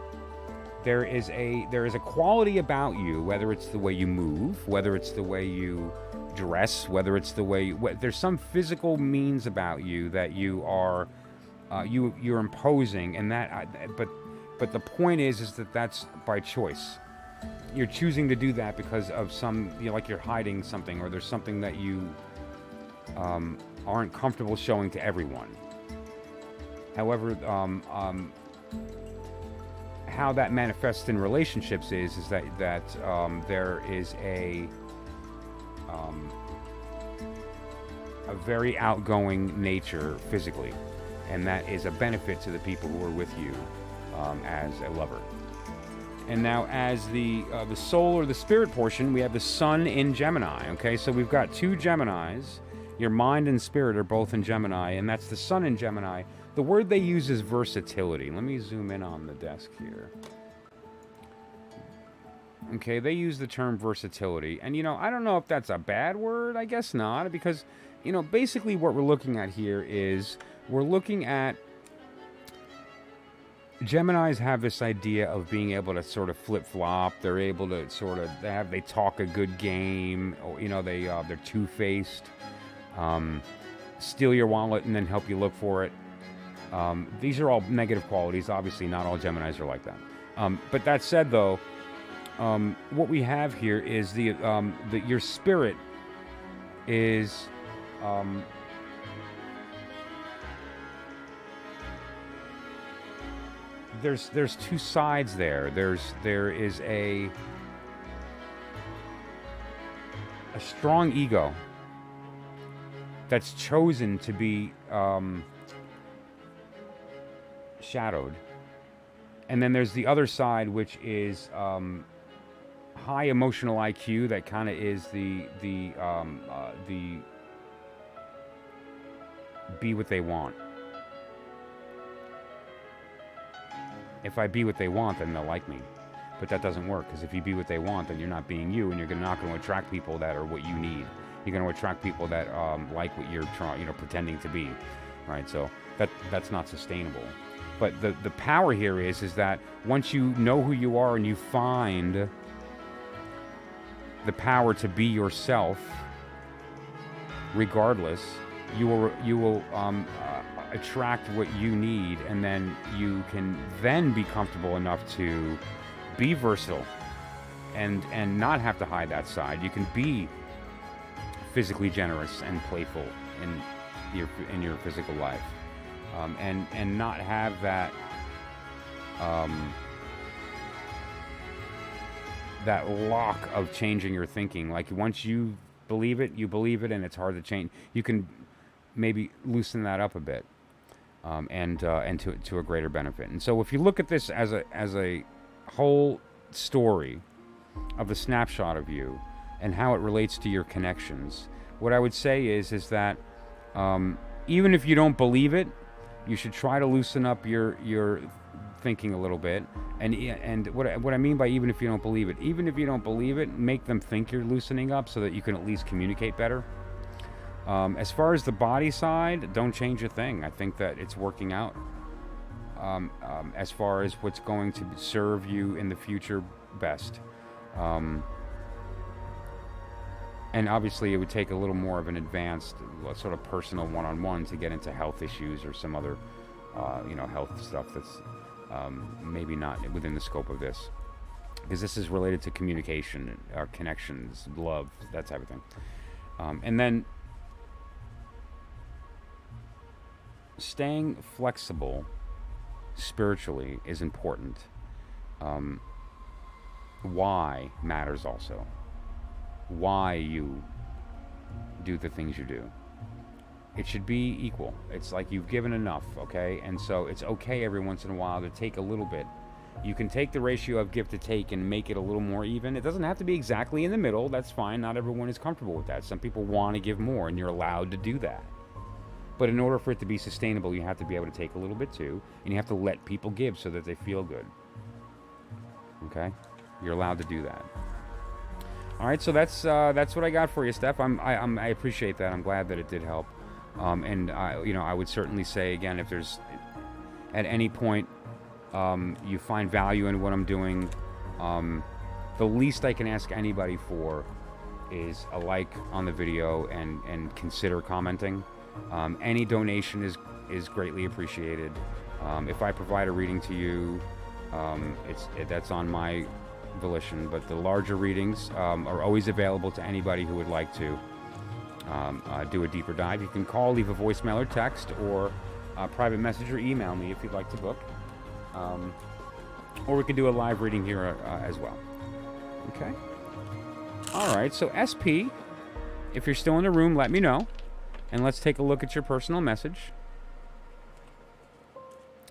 There is a quality about you, whether it's the way you move, whether it's the way you dress, whether it's the way there's some physical means about you that you are you're imposing, and that but the point is that that's by choice. You're choosing to do that because of some, like you're hiding something, or there's something that you aren't comfortable showing to everyone. However, how that manifests in relationships is that there is a very outgoing nature physically, and that is a benefit to the people who are with you as a lover. And now, as the soul or the spirit portion, we have the sun in Gemini. Okay, so we've got two Geminis. Your mind and spirit are both in Gemini, and that's the sun in Gemini. The word they use is versatility. Let me zoom in on the desk here. Okay, they use the term versatility, and I don't know if that's a bad word. I guess not, because basically what we're looking at here is we're looking at Geminis have this idea of being able to sort of flip-flop. They're able to sort of they talk a good game, or they're two-faced, steal your wallet and then help you look for it. These are all negative qualities. Obviously, not all Geminis are like that. But that said, though, what we have here is your spirit is there's two sides there. There is a strong ego that's chosen to be shadowed, and then there's the other side, which is high emotional IQ. That kind of is the be what they want. If I be what they want, then they'll like me. But that doesn't work, because if you be what they want, then you're not being you, and you're not going to attract people that are what you need. You're going to attract people that like what you're pretending to be, right? So that's not sustainable. But the power here is that once you know who you are and you find the power to be yourself, regardless, you will attract what you need, and then you can then be comfortable enough to be versatile and not have to hide that side. You can be physically generous and playful in your physical life, and not have that that lock of changing your thinking. Like, once you believe it, and it's hard to change. You can maybe loosen that up a bit, and to a greater benefit. And so, if you look at this as a whole story of the snapshot of you and how it relates to your connections, what I would say is that even if you don't believe it, you should try to loosen up your thinking a little bit. And what I mean by even if you don't believe it, make them think you're loosening up so that you can at least communicate better. As far as the body side, don't change a thing. I think that it's working out. As far as what's going to serve you in the future best. And obviously it would take a little more of an advanced sort of personal one-on-one to get into health issues or some other health stuff that's maybe not within the scope of this, because this is related to communication, connections, love, that type of thing. And then staying flexible spiritually is important. Why matters also. Why you do the things you do. It should be equal. It's like you've given enough, okay? And so it's okay every once in a while to take a little bit. You can take the ratio of give to take and make it a little more even. It doesn't have to be exactly in the middle. That's fine. Not everyone is comfortable with that. Some people want to give more, and you're allowed to do that. But in order for it to be sustainable, you have to be able to take a little bit too, and you have to let people give so that they feel good. Okay? You're allowed to do that. All right, so that's what I got for you, Steph. I appreciate that. I'm glad that it did help. And I would certainly say again, if there's at any point you find value in what I'm doing, the least I can ask anybody for is a like on the video and consider commenting. Any donation is greatly appreciated. If I provide a reading to you, that's on my volition, but the larger readings are always available to anybody who would like to do a deeper dive. You can call, leave a voicemail or text, or private message or email me if you'd like to book. Or we can do a live reading here as well. Okay? All right, so SP, if you're still in the room, let me know. And let's take a look at your personal message.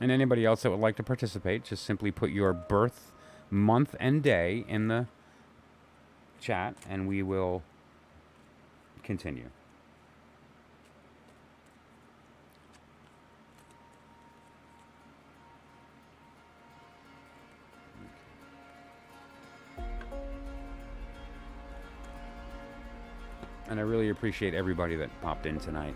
And anybody else that would like to participate, just simply put your birth month and day in the chat, and we will continue. And I really appreciate everybody that popped in tonight.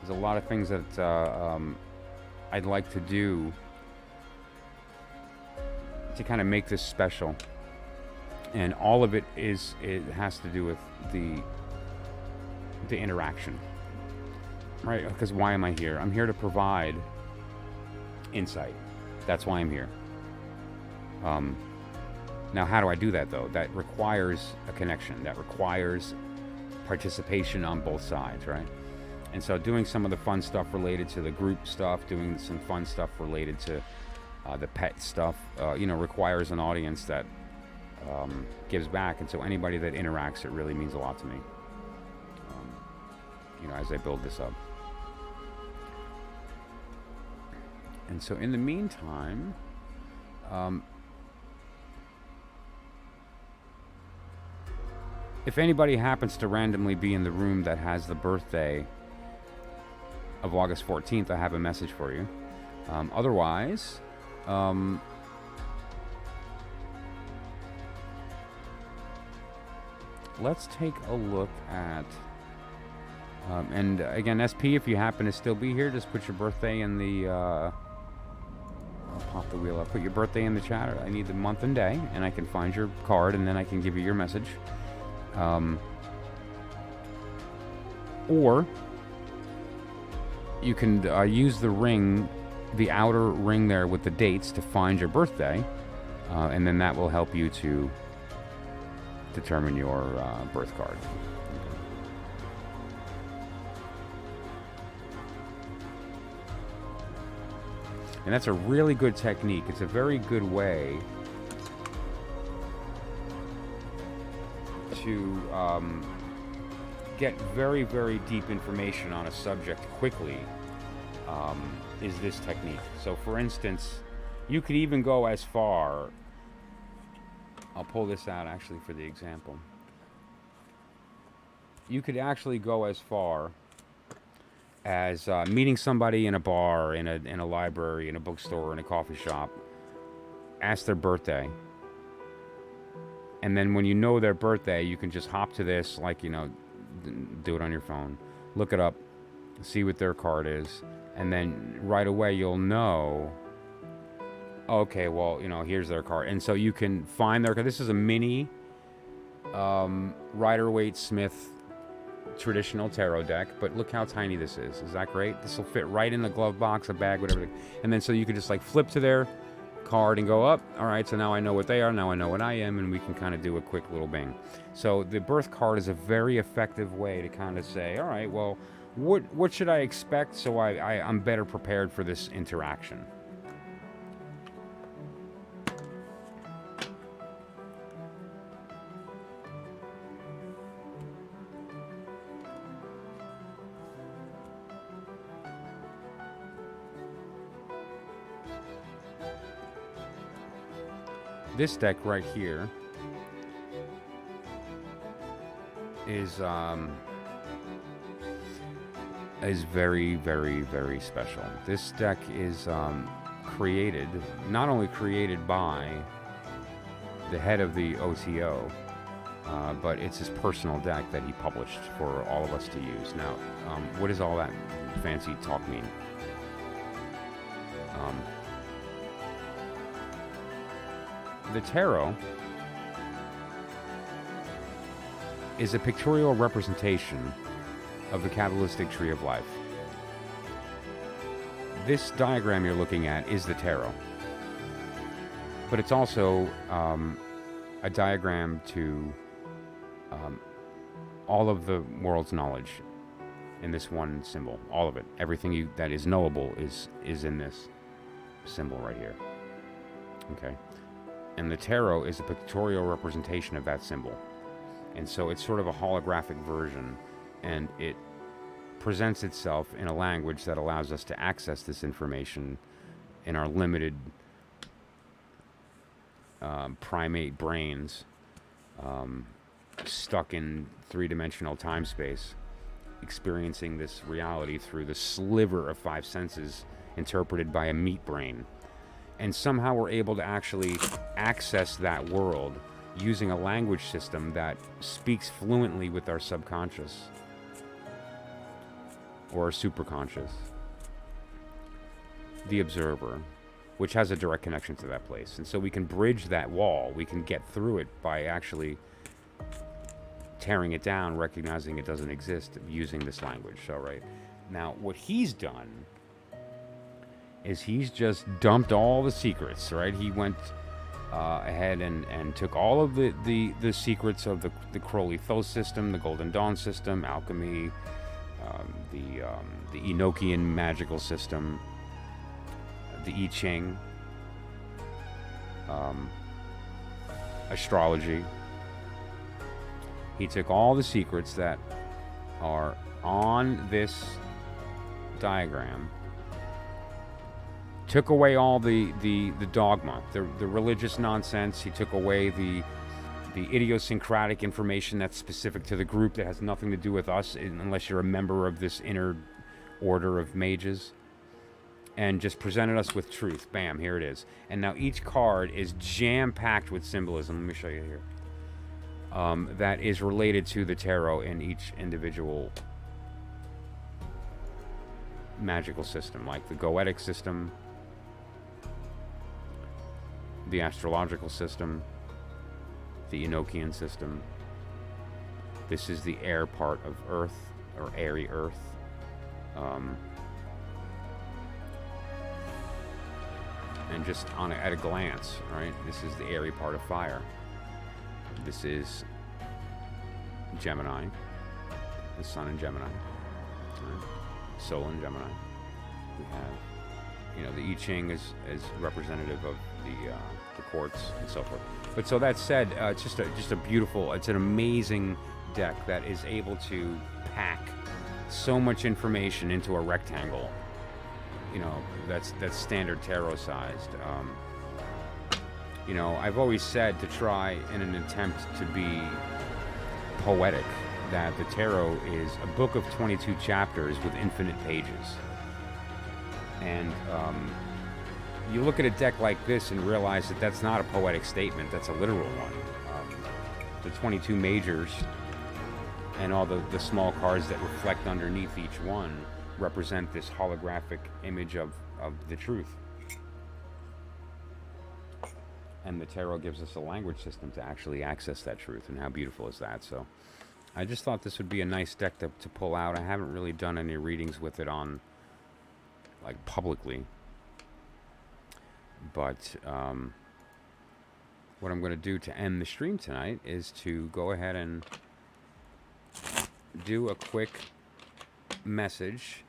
There's a lot of things that I'd like to do to kind of make this special, and all of it has to do with the interaction, right? Because why am I here? I'm here to provide insight. That's why I'm here. Now, how do I do that, though? That requires a connection. That requires participation on both sides, right? And so doing some of the fun stuff related to the group stuff, doing some fun stuff related to the pet stuff, requires an audience that gives back. And so anybody that interacts, it really means a lot to me, as I build this up. And so in the meantime, if anybody happens to randomly be in the room that has the birthday of August 14th, I have a message for you. Otherwise, let's take a look at, and again, SP, if you happen to still be here, just put your birthday in the, I'll pop the wheel up, put your birthday in the chat. I need the month and day, and I can find your card, and then I can give you your message. Or you can use the ring, the outer ring there with the dates to find your birthday, and then that will help you to determine your birth card. And that's a really good technique. It's a very good way to get very, very deep information on a subject quickly, is this technique. So for instance, you could even go as far, I'll pull this out actually for the example. You could actually go as far as meeting somebody in a bar, in a library, in a bookstore, in a coffee shop, ask their birthday. And then when you know their birthday, you can just hop to this, do it on your phone, look it up, see what their card is, and then right away you'll know, okay, well, here's their card. And so you can find their card. This is a mini Rider-Waite-Smith traditional tarot deck, but look how tiny this is. Is that great? This will fit right in the glove box, a bag, whatever. And then so you could just flip to their card and go up. All right, so now I know what they are, now I know what I am, and we can kind of do a quick little bing. So the birth card is a very effective way to kind of say, all right, well, what should I expect so I'm better prepared for this interaction. This deck right here is very, very, very special. This deck is created, not only created by the head of the OTO, but it's his personal deck that he published for all of us to use. Now, what does all that fancy talk mean? The tarot is a pictorial representation of the Kabbalistic tree of life. This diagram you're looking at is the tarot, but it's also a diagram to all of the world's knowledge in this one symbol. All of it, everything that is knowable is in this symbol right here. Okay. And the tarot is a pictorial representation of that symbol. And so it's sort of a holographic version, and it presents itself in a language that allows us to access this information in our limited primate brains, stuck in three-dimensional time-space, experiencing this reality through the sliver of five senses interpreted by a meat brain. And somehow we're able to actually access that world using a language system that speaks fluently with our subconscious or our superconscious, the observer, which has a direct connection to that place. And so we can bridge that wall. We can get through it by actually tearing it down, recognizing it doesn't exist, using this language. So, right now, what he's done is he's just dumped all the secrets, right? He went ahead and took all of the secrets of the Crowley Thoth system, the Golden Dawn system, alchemy, the Enochian magical system, the I Ching, astrology. He took all the secrets that are on this diagram, took away all the dogma, the religious nonsense. He took away the idiosyncratic information that's specific to the group that has nothing to do with us unless you're a member of this inner order of mages, and just presented us with truth. Bam, here it is. And now each card is jam-packed with symbolism. Let me show you here. That is related to the tarot in each individual magical system, like the Goetic system, the astrological system, the Enochian system. This is the air part of Earth, or airy Earth. And just at a glance, right? This is the airy part of fire. This is Gemini, the Sun in Gemini, right? Soul in Gemini. We have, the I Ching is representative of the quartz and so forth. But so that said, it's just a beautiful, it's an amazing deck that is able to pack so much information into a rectangle. That's standard tarot sized. I've always said, to try in an attempt to be poetic, that the tarot is a book of 22 chapters with infinite pages. And you look at a deck like this and realize that that's not a poetic statement, that's a literal one. The 22 majors and all the small cards that reflect underneath each one represent this holographic image of the truth. And the tarot gives us a language system to actually access that truth, and how beautiful is that? So I just thought this would be a nice deck to pull out. I haven't really done any readings with it on, like, publicly. But what I'm going to do to end the stream tonight is to go ahead and do a quick message.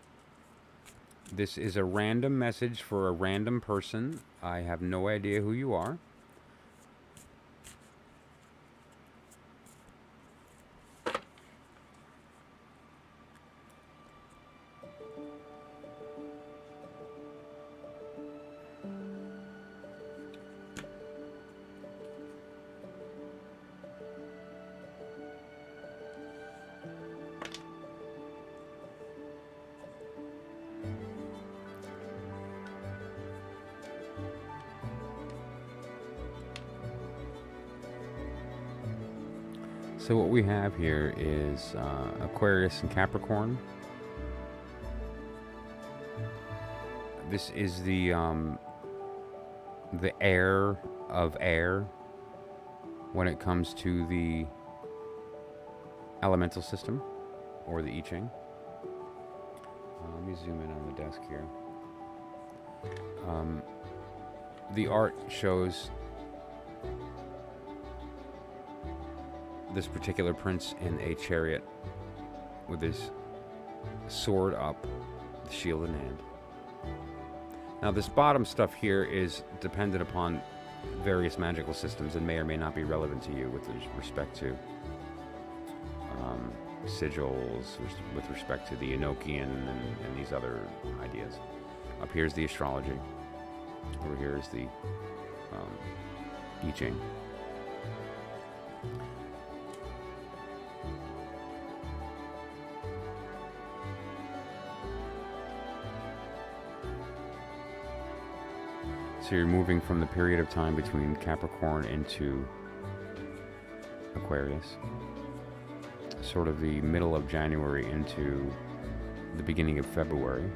This is a random message for a random person. I have no idea who you are. So what we have here is Aquarius and Capricorn. This is the air of air when it comes to the elemental system, or the I Ching. Let me zoom in on the desk here. The art shows this particular prince in a chariot with his sword up, the shield in hand. Now this bottom stuff here is dependent upon various magical systems and may or may not be relevant to you with respect to sigils, with respect to the Enochian and these other ideas. Up here is the astrology. Over here is the I Ching. So you're moving from the period of time between Capricorn into Aquarius, sort of the middle of January into the beginning of February.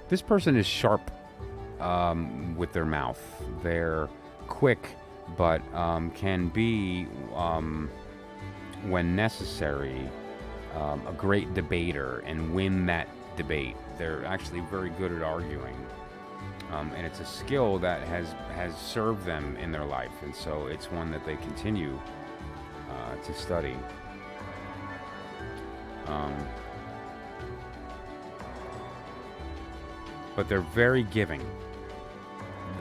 This person is sharp with their mouth. They're quick, but can be, when necessary, a great debater and win that debate. They're actually very good at arguing. And it's a skill that has served them in their life, and so it's one that they continue to study. But they're very giving.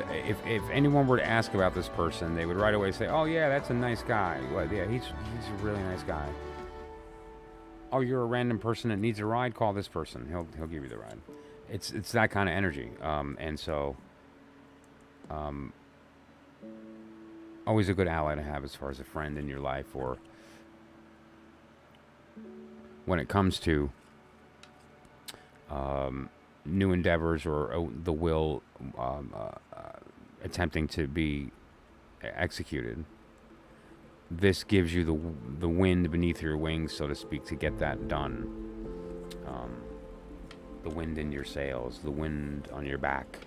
If anyone were to ask about this person, they would right away say, "Oh yeah, that's a nice guy. Well, yeah, he's a really nice guy." Oh, you're a random person that needs a ride? Call this person. He'll give you the ride. It's that kind of energy, and so always a good ally to have as far as a friend in your life, or when it comes to new endeavors or the will attempting to be executed. This gives you the wind beneath your wings, so to speak, to get that done. The wind in your sails, the wind on your back.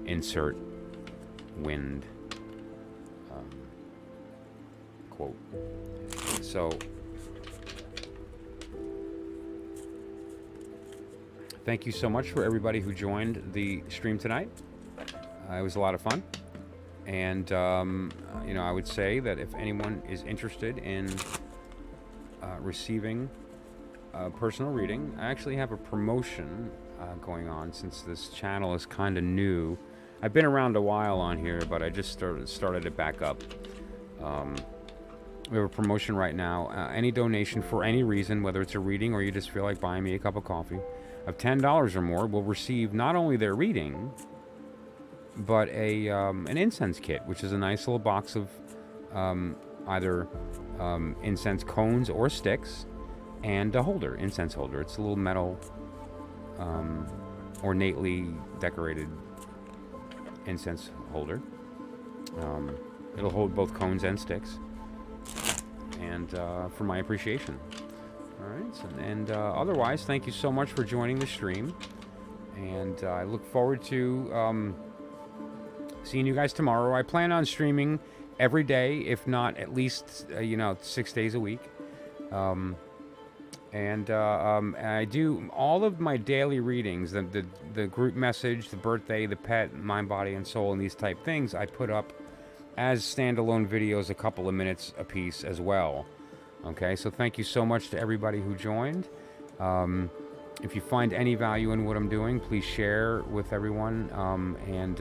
Insert wind quote. So thank you so much for everybody who joined the stream tonight. It was a lot of fun. And, I would say that if anyone is interested in receiving a personal reading, I actually have a promotion going on since this channel is kind of new. I've been around a while on here, but I just started it back up. We have a promotion right now. Any donation for any reason, whether it's a reading or you just feel like buying me a cup of coffee, of $10 or more will receive not only their reading, but an incense kit, which is a nice little box of either incense cones or sticks, and a holder, incense holder. It's a little metal, ornately decorated incense holder. It'll hold both cones and sticks, and for my appreciation. All right, and otherwise, thank you so much for joining the stream, and I look forward to seeing you guys tomorrow. I plan on streaming every day, if not at least 6 days a week. And I do all of my daily readings, the group message, the birthday, the pet, mind, body, and soul, and these type things, I put up as standalone videos, a couple of minutes a piece as well. Okay, so thank you so much to everybody who joined. If you find any value in what I'm doing, please share with everyone. And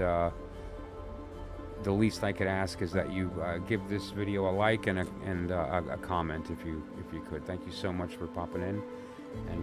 the least I could ask is that you give this video a like and a comment if you could. Thank you so much for popping in, and we'll